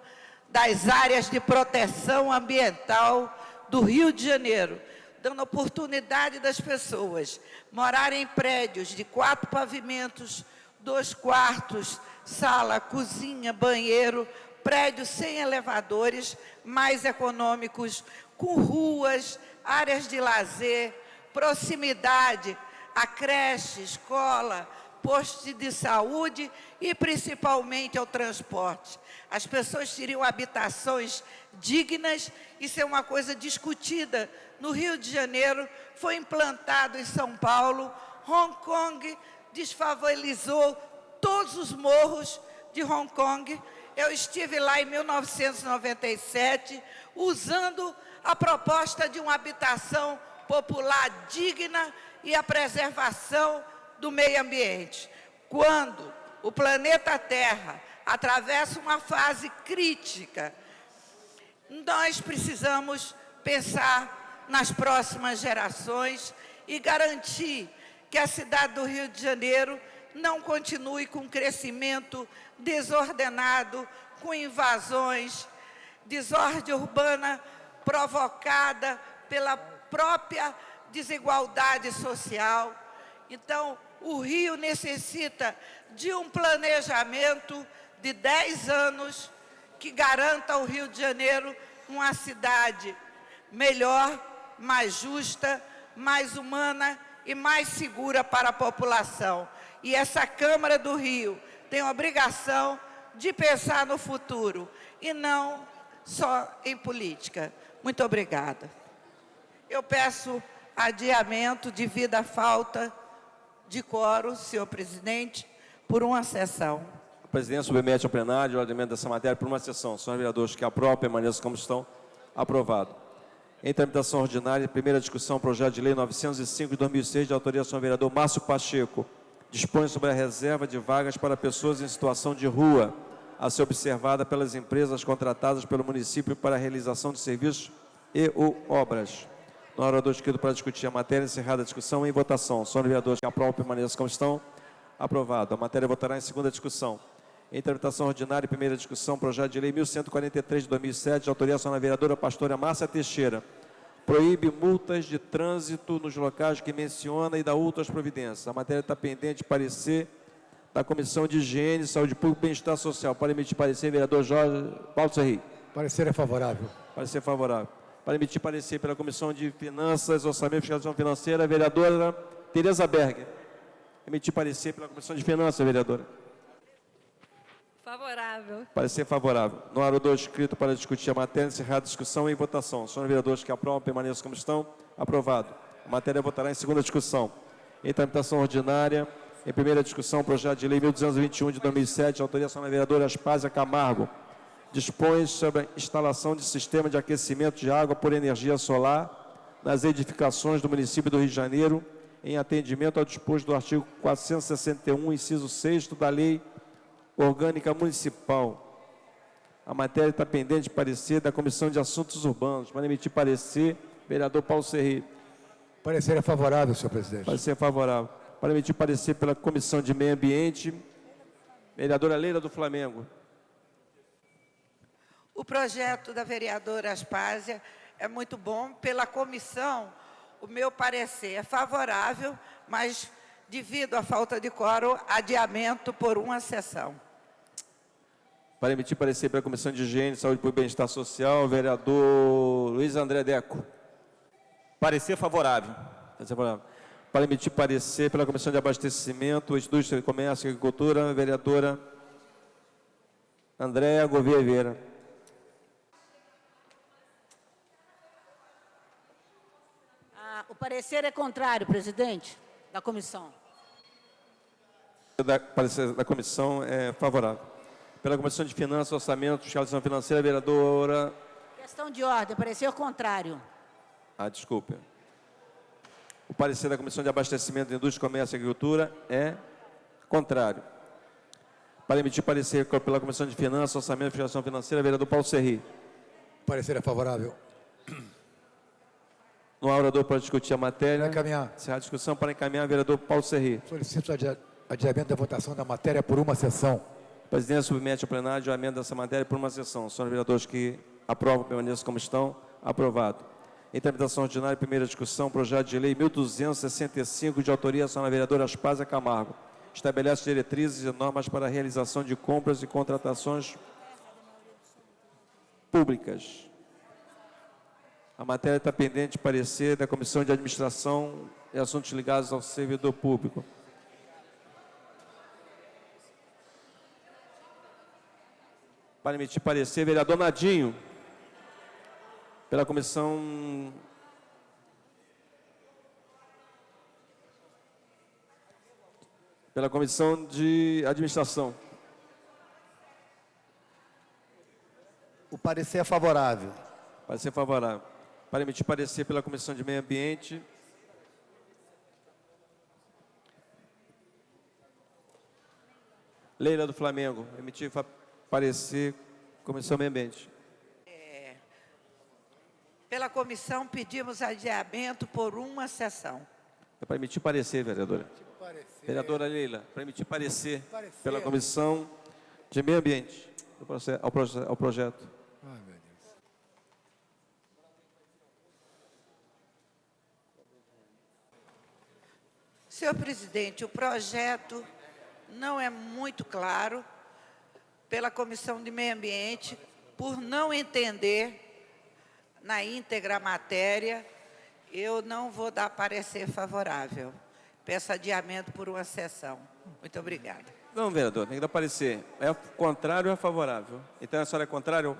M: das áreas de proteção ambiental do Rio de Janeiro, dando oportunidade das pessoas morarem em prédios de 4 pavimentos, 2 quartos, sala, cozinha, banheiro, prédios sem elevadores, mais econômicos, com ruas, áreas de lazer, proximidade a creche, escola, posto de saúde e principalmente ao transporte. As pessoas teriam habitações dignas, isso é uma coisa discutida no Rio de Janeiro, foi implantado em São Paulo. Hong Kong desfavorizou todos os morros de Hong Kong. Eu estive lá em 1997, usando a proposta de uma habitação popular digna e a preservação do meio ambiente. Quando o planeta Terra atravessa uma fase crítica, nós precisamos pensar nas próximas gerações e garantir que a cidade do Rio de Janeiro não continue com crescimento desordenado, com invasões, desordem urbana provocada pela própria desigualdade social. Então, o Rio necessita de um planejamento de 10 anos que garanta ao Rio de Janeiro uma cidade melhor, mais justa, mais humana e mais segura para a população. E essa Câmara do Rio tem a obrigação de pensar no futuro e não só em política. Muito obrigada. Eu peço adiamento devido à falta de quórum, senhor presidente, por uma sessão.
J: A presidência submete ao plenário o adiamento dessa matéria por uma sessão. Senhores vereadores que aprovam, permaneçam como estão. Aprovado. Em tramitação ordinária, primeira discussão, projeto de lei 905 de 2006, de autoria do senhor vereador Márcio Pacheco. Dispõe sobre a reserva de vagas para pessoas em situação de rua, a ser observada pelas empresas contratadas pelo município para a realização de serviços e ou obras. No orador inscrito para discutir a matéria, encerrada a discussão, em votação. Senhores vereadores que aprovam, permaneçam como estão. Aprovado. A matéria votará em segunda discussão. Em tramitação ordinária, primeira discussão, projeto de lei 1143 de 2007, de autoria da senhora vereadora pastora Márcia Teixeira. Proíbe multas de trânsito nos locais que menciona e dá outras providências. A matéria está pendente de parecer da Comissão de Higiene, Saúde Pública e Bem-Estar Social. Para emitir parecer, vereador Jorge Paulo Serri.
F: Parecer é favorável.
J: Parecer favorável. Para emitir parecer pela Comissão de Finanças, Orçamento e Fiscalização Financeira, vereadora Tereza Berger. Emitir parecer pela Comissão de Finanças, vereadora.
N: Favorável.
J: Parecer favorável. No orador inscrito para discutir a matéria, encerrada a discussão e em votação. Senhores vereadores que aprovam, permaneçam como estão. Aprovado. A matéria votará em segunda discussão. Em tramitação ordinária, em primeira discussão, projeto de lei 1221 de 2007, de autoria da senhora vereadora Aspásia Camargo. Dispõe sobre a instalação de sistema de aquecimento de água por energia solar nas edificações do município do Rio de Janeiro, em atendimento ao disposto do artigo 461, inciso 6º da Lei Orgânica Municipal. A matéria está pendente de parecer da Comissão de Assuntos Urbanos. Para emitir parecer, vereador Paulo Serri.
F: Parecer é favorável, senhor presidente.
J: Parecer favorável. Para emitir parecer pela Comissão de Meio Ambiente, vereadora Leila do Flamengo.
M: O projeto da vereadora Aspásia é muito bom. Pela comissão, o meu parecer é favorável, mas devido à falta de quórum, adiamento por uma sessão.
J: Para emitir parecer pela Comissão de Higiene, Saúde Pública e Bem-Estar Social, vereador Luiz André Deco.
O: Parecer favorável.
J: Parecer favorável. Para emitir parecer pela Comissão de Abastecimento, Indústria, Comércio e Agricultura, vereadora Andréa Gouveia Vieira.
H: O parecer é contrário, presidente, da comissão.
J: Parecer da comissão é favorável. Pela Comissão de Finanças, Orçamento, Fiscalização Financeira, vereadora...
H: Questão de ordem, parecer contrário.
J: Desculpe. O parecer da Comissão de Abastecimento, Indústria, Comércio e Agricultura é contrário. Para emitir parecer pela Comissão de Finanças, Orçamento e Fiscalização Financeira, vereador Paulo Serri.
F: Parecer é favorável.
J: Não há orador para discutir a matéria.
F: Para encaminhar.
J: Encerrar a discussão. Para encaminhar, vereador Paulo Serri.
F: Solicito adiamento da votação da matéria por uma sessão.
J: A presidência submete ao plenário o adiamento dessa matéria por uma sessão. Senhores vereadores que aprovam, permaneçam como estão. Aprovado. Em tramitação ordinária, primeira discussão, projeto de lei 1265, de autoria da senhora vereadora Aspásia Camargo. Estabelece diretrizes e normas para a realização de compras e contratações públicas. A matéria está pendente de parecer da Comissão de Administração e Assuntos Ligados ao Servidor Público. Para emitir parecer, vereador Nadinho, pela Comissão de Administração.
N: O parecer é favorável.
J: Parecer favorável. Para emitir parecer pela Comissão de Meio Ambiente. Leila do Flamengo, emitir parecer Comissão Meio Ambiente.
M: Pela comissão, pedimos adiamento por uma sessão.
J: É para emitir parecer, vereadora. Vereadora Leila, para emitir parecer pela Comissão de Meio Ambiente ao projeto.
F: Ai, meu Deus.
M: Senhor presidente, o projeto não é muito claro pela Comissão de Meio Ambiente, por não entender na íntegra a matéria, eu não vou dar parecer favorável. Peço adiamento por uma sessão. Muito obrigada.
J: Não, vereador, tem que dar parecer. É contrário ou é favorável? Então a senhora é contrário?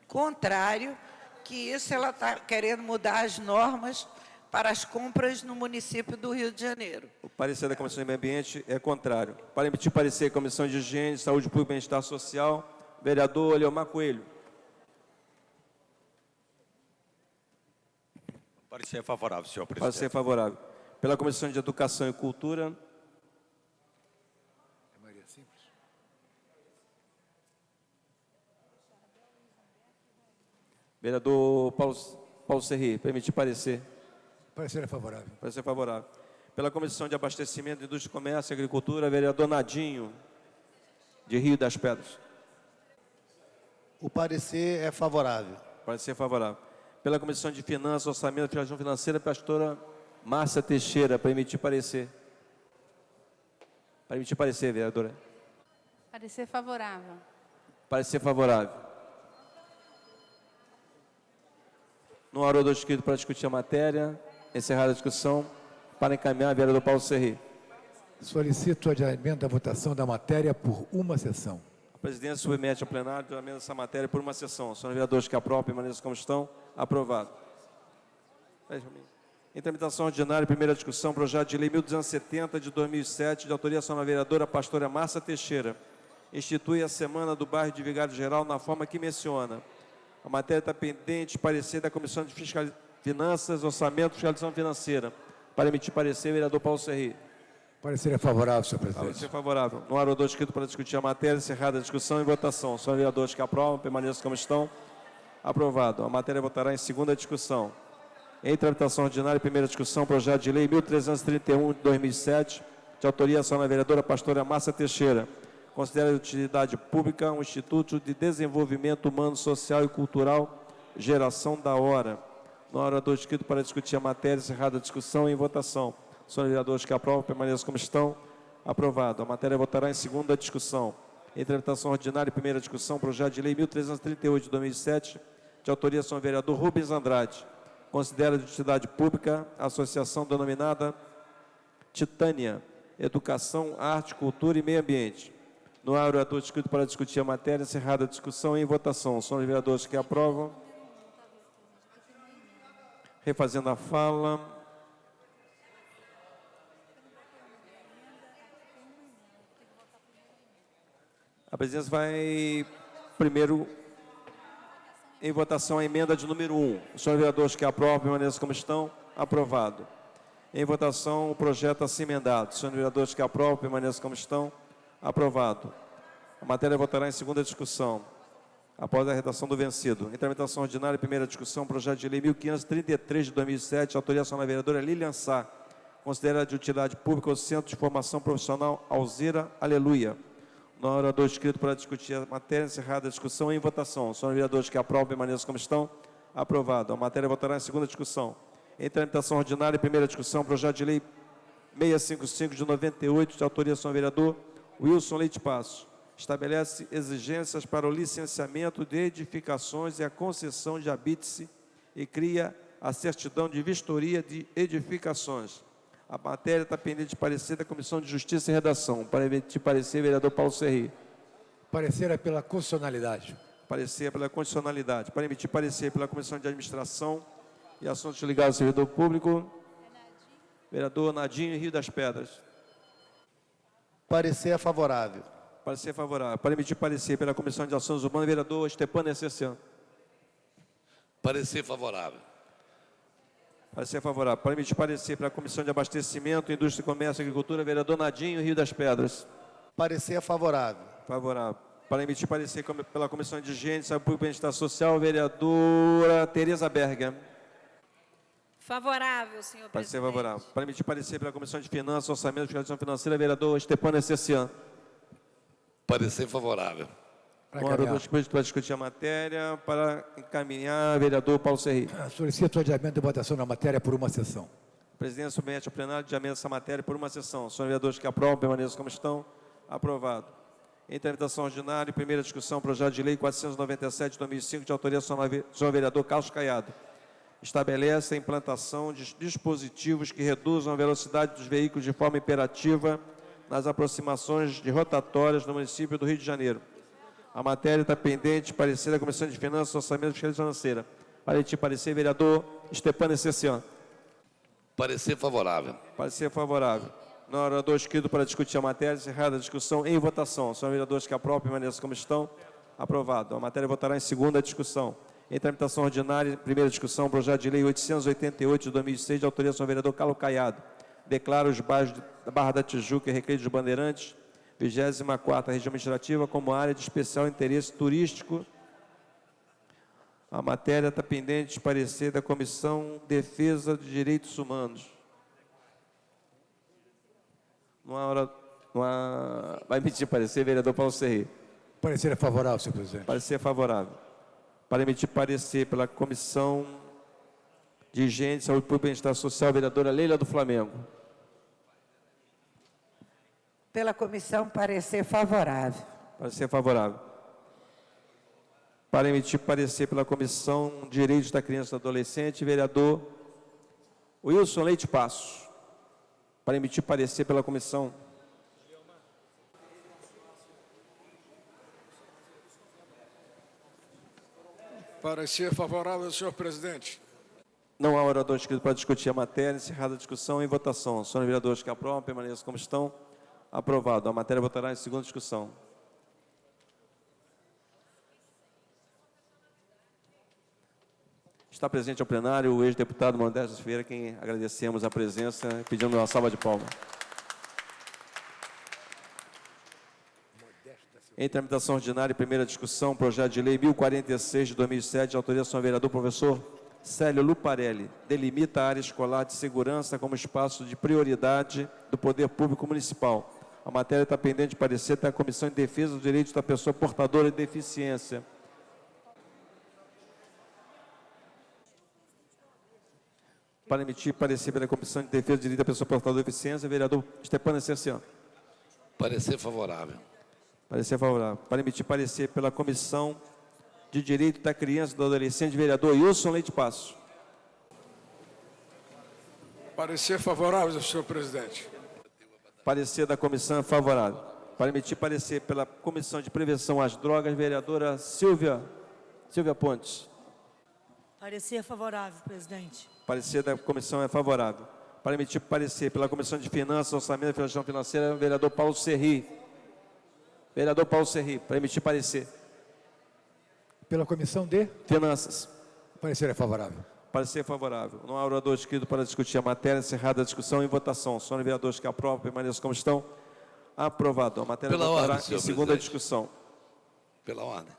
M: Contrário, que isso ela está querendo mudar as normas para as compras no município do Rio de Janeiro.
J: O parecer da Comissão de Meio Ambiente é contrário. Para emitir parecer, Comissão de Higiene, Saúde Pública e Bem-Estar Social, vereador Leomar Coelho.
G: Parecer favorável, senhor presidente.
J: Parecer favorável. Pela Comissão de Educação e Cultura.
F: É maioria simples.
J: Vereador Paulo Serri, permitir parecer.
F: Parecer é favorável.
J: Parecer favorável. Pela Comissão de Abastecimento, Indústria, Comércio e Agricultura, vereador Nadinho, de Rio das Pedras.
N: O parecer é favorável.
J: Parecer favorável. Pela Comissão de Finanças, Orçamento e Fiscalização Financeira, pastora Márcia Teixeira, para emitir parecer. Para emitir parecer, vereadora.
P: Parecer favorável.
J: Parecer favorável. Não há orador inscrito para discutir a matéria. Encerrada a discussão. Para encaminhar, vereador Paulo Serri.
F: Solicito adiamento da votação da matéria por uma sessão.
J: A presidência submete ao plenário o adiamento dessa matéria por uma sessão. Senhores vereadores que aprovam, permaneçam como estão. Aprovado. Em tramitação ordinária, primeira discussão, projeto de lei 1270 de 2007, de autoria da senhora vereadora pastora Márcia Teixeira. Institui a Semana do Bairro de Vigário Geral na forma que menciona. A matéria está pendente de parecer da Comissão de Finanças, Orçamento e Fiscalização Financeira. Para emitir parecer, vereador Paulo Serri.
F: Parecer é favorável, senhor presidente.
J: Parecer favorável. Não há orador inscrito para discutir a matéria. Encerrada a discussão e votação. Senhores vereadores que aprovam, permaneçam como estão. Aprovado. A matéria votará em segunda discussão. Em tramitação ordinária, primeira discussão, projeto de lei 1331 de 2007, de autoria da senhora vereadora pastora Márcia Teixeira. Considera de utilidade pública um Instituto de Desenvolvimento Humano, Social e Cultural, Geração da Hora. Não há orador inscrito para discutir a matéria. Encerrada a discussão e em votação. Senhores vereadores que aprovam, permaneçam como estão. Aprovado. A matéria votará em segunda discussão. Em tramitação ordinária, primeira discussão, projeto de lei 1338 de 2007, de autoria do senhor vereador Rubens Andrade. Considera de utilidade pública a associação denominada Titânia, Educação, Arte, Cultura e Meio Ambiente. Não há orador inscrito para discutir a matéria. Encerrada a discussão e em votação. Senhores vereadores que aprovam. Refazendo a fala. A presidência vai primeiro em votação a emenda de número 1. Os senhores vereadores que aprovam, permaneçam como estão. Aprovado. Em votação o projeto assim emendado. Os senhores vereadores que aprovam, permaneçam como estão.
D: Aprovado. A matéria votará em segunda discussão, após a redação do vencido. Em tramitação ordinária, primeira discussão, projeto de lei 1533 de 2007, autorização da vereadora Lilian Sá, considerada de utilidade pública o Centro de Formação Profissional Alzira Aleluia. No orador escrito para discutir a matéria, encerrada a discussão em votação. Senhores vereadores que aprovam, permaneçam como estão. Aprovado. A matéria votará em segunda discussão. Em tramitação ordinária, primeira discussão, projeto de lei 655 de 98, de autoria do senhor vereador Wilson Leite Passos. Estabelece exigências para o licenciamento de edificações e a concessão de habite-se e cria a certidão de vistoria de edificações. A matéria está pendente de parecer da Comissão de Justiça e Redação. Para emitir parecer, vereador Paulo Serri.
F: Parecer é pela constitucionalidade.
D: Parecer pela constitucionalidade. Para emitir parecer pela Comissão de Administração e Assuntos Ligados ao Servidor Público, vereador Nadinho, Rio das Pedras.
N: Parecer é favorável.
D: Parecer favorável. Para emitir parecer pela Comissão de Ações Urbanas, vereador Estepano Essercian.
B: Parecer favorável.
D: Parecer favorável. Para emitir parecer pela Comissão de Abastecimento, Indústria, Comércio e Agricultura, vereador Nadinho, Rio das Pedras.
N: Parecer é favorável.
D: Favorável. Para emitir parecer pela Comissão de Higiene, Saúde Pública e Bem-Estar Social, vereadora Tereza Berger.
Q: Favorável, senhor presidente.
D: Parecer favorável. Para emitir parecer pela Comissão de Finanças, Orçamento e Fiscalização Financeira, vereador Estepano Essercian.
B: Parecer favorável.
D: Para discutir a matéria, para encaminhar, vereador Paulo Serri.
F: Solicito o adiamento de votação da matéria por uma sessão.
D: A presidência submete ao plenário de adiamento dessa matéria por uma sessão. Senhores vereadores que aprovam, permaneçam como estão. Aprovado. Em tramitação ordinária, primeira discussão, projeto de lei 497 de 2005, de autoria do senhor vereador Carlos Caiado. Estabelece a implantação de dispositivos que reduzam a velocidade dos veículos de forma imperativa nas aproximações de rotatórias no município do Rio de Janeiro. A matéria está pendente de parecer da Comissão de Finanças, Orçamento e Fiscalização Financeira. Para emitir parecer, vereador Estepano Essercian.
B: Parecer favorável.
D: Parecer favorável. No orador escrito para discutir a matéria, encerrada a discussão em votação. Senhores vereadores que aprovam, permaneçam como estão. Aprovado. A matéria votará em segunda discussão. Em tramitação ordinária, primeira discussão, projeto de lei 888 de 2006, de autoria do senhor vereador Carlos Caiado. Declara os bairros da Barra da Tijuca e Recreio dos Bandeirantes, 24ª Região Administrativa, como área de especial interesse turístico. A matéria está pendente de parecer da Comissão de Defesa de Direitos Humanos. Vai emitir parecer, vereador Paulo Serri.
F: Parecer é favorável, senhor presidente.
D: Parecer favorável. Para emitir parecer pela Comissão de Higiene, Saúde Pública e Bem-Estar Social, vereadora Leila do Flamengo.
M: Pela comissão, parecer favorável.
D: Parecer favorável. Para emitir parecer pela Comissão de Direitos da Criança e do Adolescente, vereador Wilson Leite Passos. Para emitir parecer pela comissão.
R: Parecer favorável, senhor presidente.
D: Não há orador inscrito para discutir a matéria. Encerrada a discussão em votação. Senhores vereadores que aprovam, permaneçam como estão. Aprovado. A matéria votará em segunda discussão. Está presente ao plenário o ex-deputado Modesto Ferreira, quem agradecemos a presença, pedindo uma salva de palmas. Em tramitação ordinária, primeira discussão, projeto de lei 1046 de 2007, de autoria do senhor vereador professor Célio Luparelli, delimita a área escolar de segurança como espaço de prioridade do poder público municipal. A matéria está pendente de parecer da Comissão de Defesa dos Direitos da Pessoa Portadora de Deficiência. Para emitir parecer pela Comissão de Defesa dos Direitos da Pessoa Portadora de Deficiência, vereador Estepano Essercian.
B: Parecer favorável.
D: Parecer favorável. Para emitir parecer pela Comissão de Direito da Criança e do Adolescente, vereador Wilson Leite Passos.
R: Parecer favorável, senhor presidente.
D: Parecer da comissão é favorável. Para emitir parecer pela Comissão de Prevenção às Drogas, vereadora Silvia Pontes.
S: Parecer favorável, presidente.
D: Parecer da comissão é favorável. Para emitir parecer pela Comissão de Finanças, Orçamento e Fiscalização Financeira, vereador Paulo Serri. Vereador Paulo Serri, para emitir parecer.
F: Pela Comissão de
D: Finanças.
F: Parecer é favorável.
D: Parecer favorável. Não há orador inscrito para discutir a matéria. Encerrada a discussão em votação. Senhores vereadores que aprovam, permaneçam como estão.
J: Aprovado. A matéria
B: Pela
J: votará
B: ordem, senhor
J: em segunda
B: presidente.
J: discussão.
B: Pela ordem.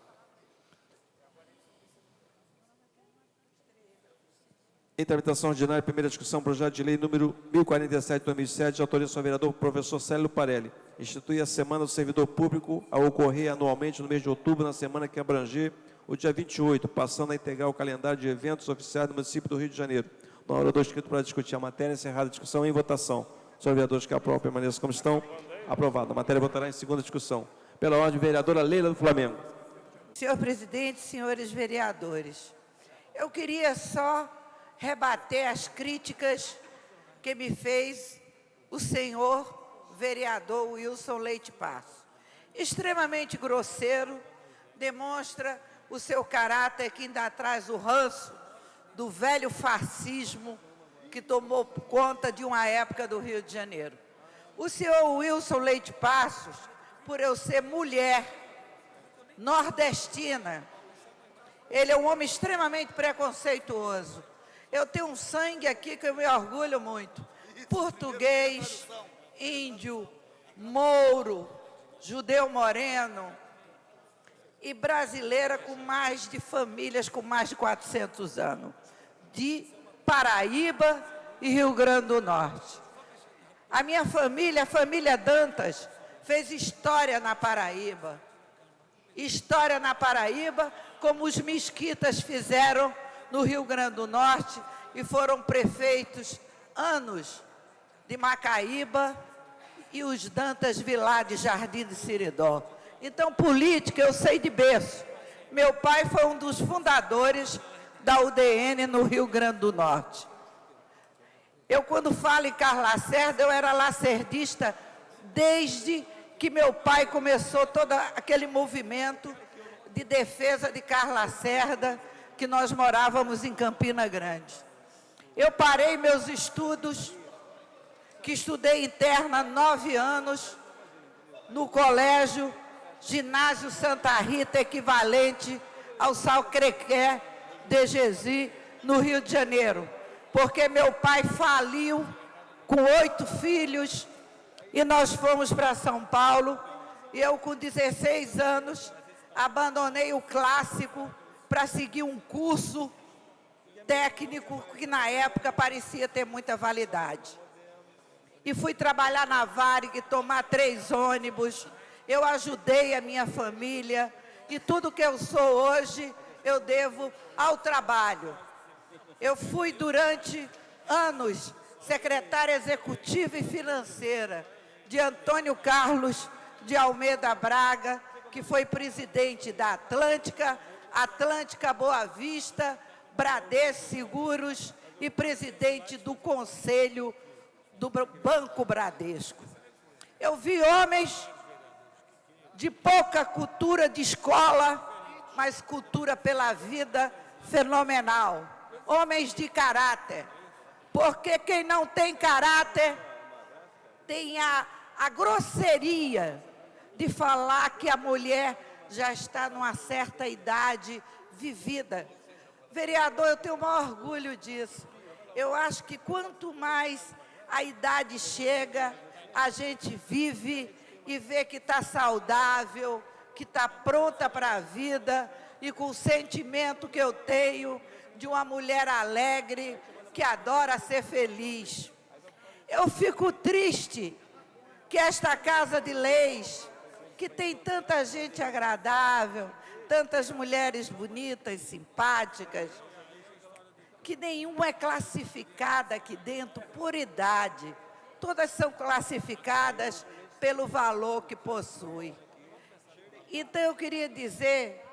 J: Em tramitação ordinária, primeira discussão, projeto de lei número 1047/2007, de autoria do senhor vereador professor Célio Parelli. Institui a Semana do Servidor Público a ocorrer anualmente no mês de outubro, na semana que abranger o dia 28, passando a integrar o calendário de eventos oficiais do município do Rio de Janeiro. No orador inscrito para discutir a matéria, encerrada a discussão em votação. Senhor vereadores que aprovam, permaneçam como estão. Aprovado. A matéria votará em segunda discussão. Pela ordem, vereadora Leila do Flamengo.
M: Senhor presidente, senhores vereadores, eu queria só rebater as críticas que me fez o senhor vereador Wilson Leite Passo. Extremamente grosseiro, demonstra o seu caráter que ainda traz o ranço do velho fascismo que tomou conta de uma época do Rio de Janeiro. O senhor Wilson Leite Passos, por eu ser mulher nordestina, ele é um homem extremamente preconceituoso. Eu tenho um sangue aqui que eu me orgulho muito. Português, índio, mouro, judeu moreno e brasileira com mais de famílias com mais de 400 anos. De Paraíba e Rio Grande do Norte. A minha família, a família Dantas, fez história na Paraíba. História na Paraíba, como os mesquitas fizeram no Rio Grande do Norte e foram prefeitos anos de Macaíba e os Dantas Vilar de Jardim de Siridó. Então, política eu sei de berço. Meu pai foi um dos fundadores da UDN no Rio Grande do Norte. Eu, quando falo em Carlos Lacerda, eu era lacerdista desde que meu pai começou todo aquele movimento de defesa de Carlos Lacerda, que nós morávamos em Campina Grande. Eu parei meus estudos, que estudei interna 9 anos, no colégio Ginásio Santa Rita, equivalente ao Sacré-Cœur de Jesus, no Rio de Janeiro, porque meu pai faliu com 8 filhos e nós fomos para São Paulo e eu, com 16 anos, abandonei o clássico para seguir um curso técnico que na época parecia ter muita validade. E fui trabalhar na Varig, tomar 3 ônibus, eu ajudei a minha família e tudo que eu sou hoje eu devo ao trabalho. Eu fui durante anos secretária executiva e financeira de Antônio Carlos de Almeida Braga, que foi presidente da Atlântica, Atlântica Boa Vista, Bradesco Seguros e presidente do Conselho do Banco Bradesco. Eu vi homens de pouca cultura de escola, mas cultura pela vida fenomenal. Homens de caráter, porque quem não tem caráter tem a grosseria de falar que a mulher já está numa certa idade vivida. Vereador, eu tenho o maior orgulho disso. Eu acho que quanto mais a idade chega, a gente vive e vê que está saudável, que está pronta para a vida e com o sentimento que eu tenho de uma mulher alegre que adora ser feliz. Eu fico triste que esta Casa de Leis, que tem tanta gente agradável, tantas mulheres bonitas, simpáticas, que nenhuma é classificada aqui dentro por idade. Todas são classificadas pelo valor que possui. Então, eu queria dizer,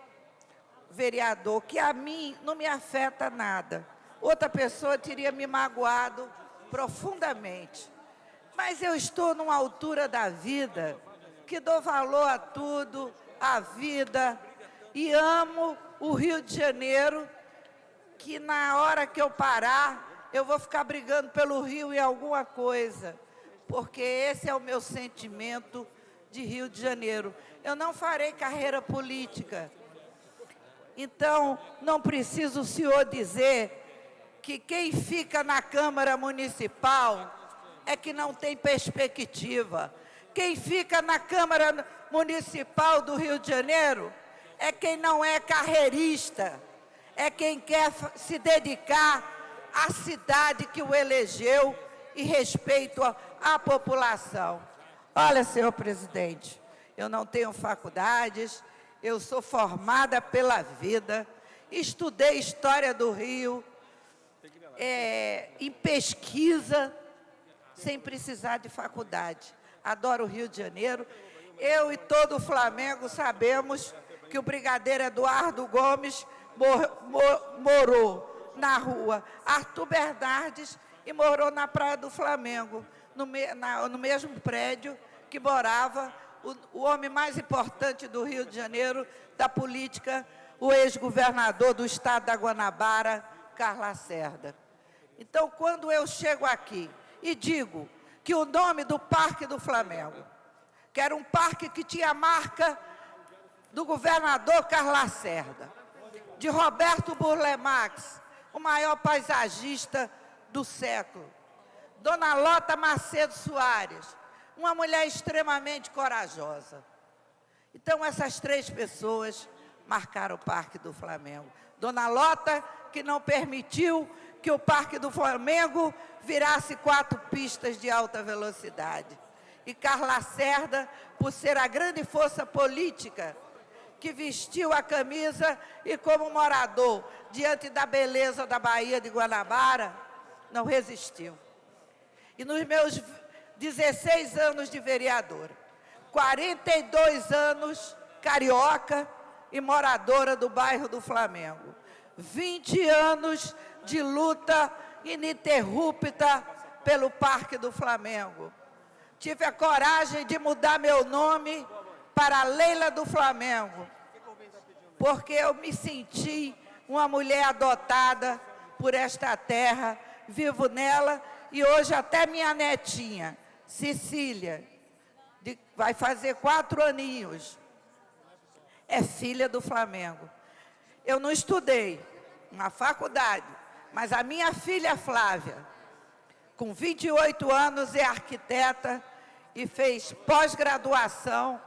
M: vereador, que a mim não me afeta nada. Outra pessoa teria me magoado profundamente. Mas eu estou numa altura da vida que dou valor a tudo, à vida, e amo o Rio de Janeiro, que na hora que eu parar, eu vou ficar brigando pelo Rio em alguma coisa, porque esse é o meu sentimento de Rio de Janeiro. Eu não farei carreira política. Então, não precisa o senhor dizer que quem fica na Câmara Municipal é que não tem perspectiva. quem fica na Câmara Municipal do Rio de Janeiro é quem não é carreirista, é quem quer se dedicar à cidade que o elegeu e respeito à população. Olha, senhor presidente, eu não tenho faculdades, eu sou formada pela vida, estudei História do Rio, em pesquisa, sem precisar de faculdade. Adoro o Rio de Janeiro. Eu e todo o Flamengo sabemos que o brigadeiro Eduardo Gomes morou na rua Arthur Bernardes e morou na Praia do Flamengo, no mesmo prédio que morava o homem mais importante do Rio de Janeiro, da política, o ex-governador do estado da Guanabara, Carlos Lacerda. Então, quando eu chego aqui e digo que o nome do Parque do Flamengo, que era um parque que tinha a marca do governador Carlos Lacerda, de Roberto Burle Marx, o maior paisagista do século, Dona Lota Macedo Soares, uma mulher extremamente corajosa. Então, essas três pessoas marcaram o Parque do Flamengo. Dona Lota, que não permitiu que o Parque do Flamengo virasse 4 pistas de alta velocidade. E Carlos Lacerda, por ser a grande força política que vestiu a camisa e como morador, diante da beleza da Baía de Guanabara, não resistiu. E nos meus 16 anos de vereadora, 42 anos carioca e moradora do bairro do Flamengo, 20 anos de luta ininterrupta pelo Parque do Flamengo. Tive a coragem de mudar meu nome para Leila do Flamengo, porque eu me senti uma mulher adotada por esta terra, vivo nela, e hoje até minha netinha, Cecília, vai fazer 4 aninhos, é filha do Flamengo. Eu não estudei na faculdade, mas a minha filha Flávia, com 28 anos, é arquiteta e fez pós-graduação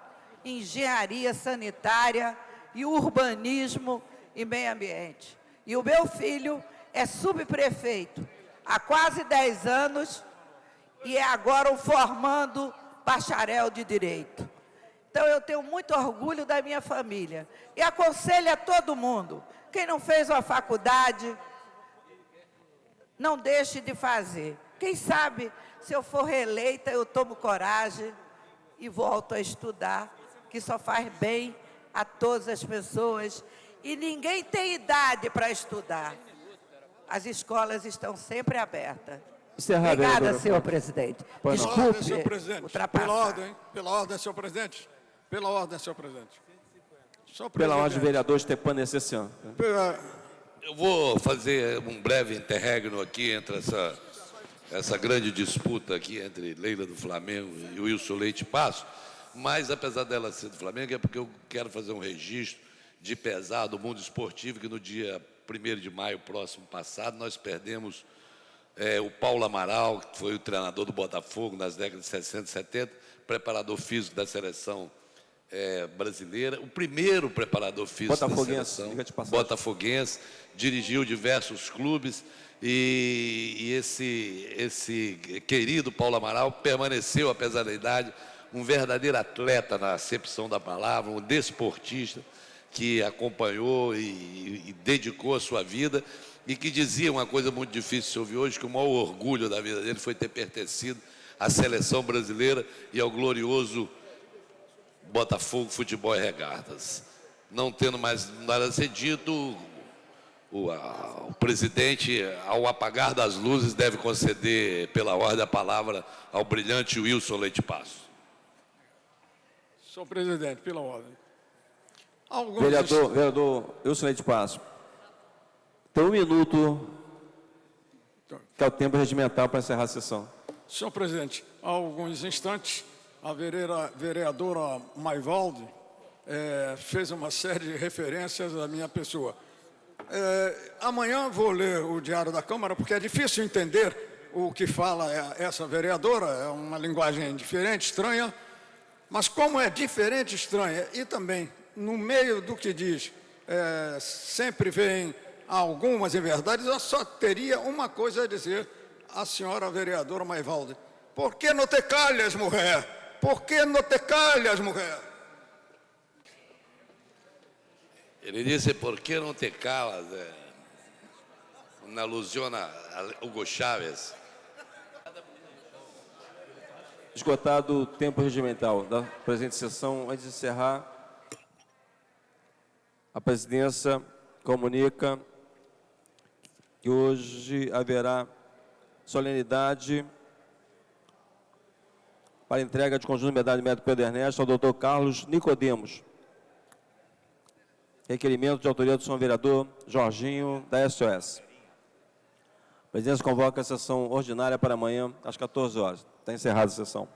M: em engenharia sanitária e urbanismo e meio ambiente. E o meu filho é subprefeito há quase 10 anos e é agora um formando bacharel de Direito. Então, eu tenho muito orgulho da minha família. E aconselho a todo mundo, quem não fez uma faculdade, não deixe de fazer. Quem sabe, se eu for reeleita, eu tomo coragem e volto a estudar, que só faz bem a todas as pessoas. E ninguém tem idade para estudar. As escolas estão sempre abertas. Obrigada, senhor presidente. Desculpe
R: senhor presidente.
M: ultrapassar.
R: Pela ordem, senhor presidente. Pela ordem, senhor presidente.
J: Pela ordem, vereador Stepan Necessian.
B: Eu vou fazer um breve interregno aqui entre essa grande disputa aqui entre Leila do Flamengo e Wilson Leite Passo, mas apesar dela ser do Flamengo, é porque eu quero fazer um registro de pesar do mundo esportivo, que no dia 1º de maio próximo passado, nós perdemos o Paulo Amaral, que foi o treinador do Botafogo nas décadas de 60 e 70, preparador físico da seleção brasileira, o primeiro preparador físico da seleção, botafoguense, dirigiu diversos clubes, e esse querido Paulo Amaral permaneceu, apesar da idade, um verdadeiro atleta na acepção da palavra, um desportista que acompanhou e dedicou a sua vida, e que dizia uma coisa muito difícil de se ouvir hoje, que o maior orgulho da vida dele foi ter pertencido à seleção brasileira e ao glorioso Botafogo Futebol e Regatas. Não tendo mais nada a ser dito, o presidente, ao apagar das luzes, deve conceder, pela ordem, a palavra ao brilhante Wilson Leite Passo.
R: Senhor presidente, pela ordem.
J: Vereador Wilson Leite Passo. Tem 1 minuto, que é o tempo regimental para encerrar a sessão.
R: Senhor presidente, há alguns instantes, a vereadora Maivalde fez uma série de referências à minha pessoa. Amanhã vou ler o Diário da Câmara, porque é difícil entender o que fala essa vereadora, é uma linguagem diferente, estranha, Mas como é diferente, estranha, e também, no meio do que diz, sempre vem algumas inverdades, eu só teria uma coisa a dizer à senhora vereadora Maivalde. Por que não te calhas, mulher? Por que não te calhas, mulher?
B: Ele disse, por que não te calas? Uma alusão a Hugo Chávez.
J: Esgotado o tempo regimental da presente sessão, antes de encerrar, a presidência comunica que hoje haverá solenidade para entrega de conjunto de medalha de mérito Pedro Ernesto ao doutor Carlos Nicodemos. Requerimento de autoria do senhor vereador Jorginho, da SOS. A presidência convoca a sessão ordinária para amanhã, às 14 horas. Está encerrada a sessão.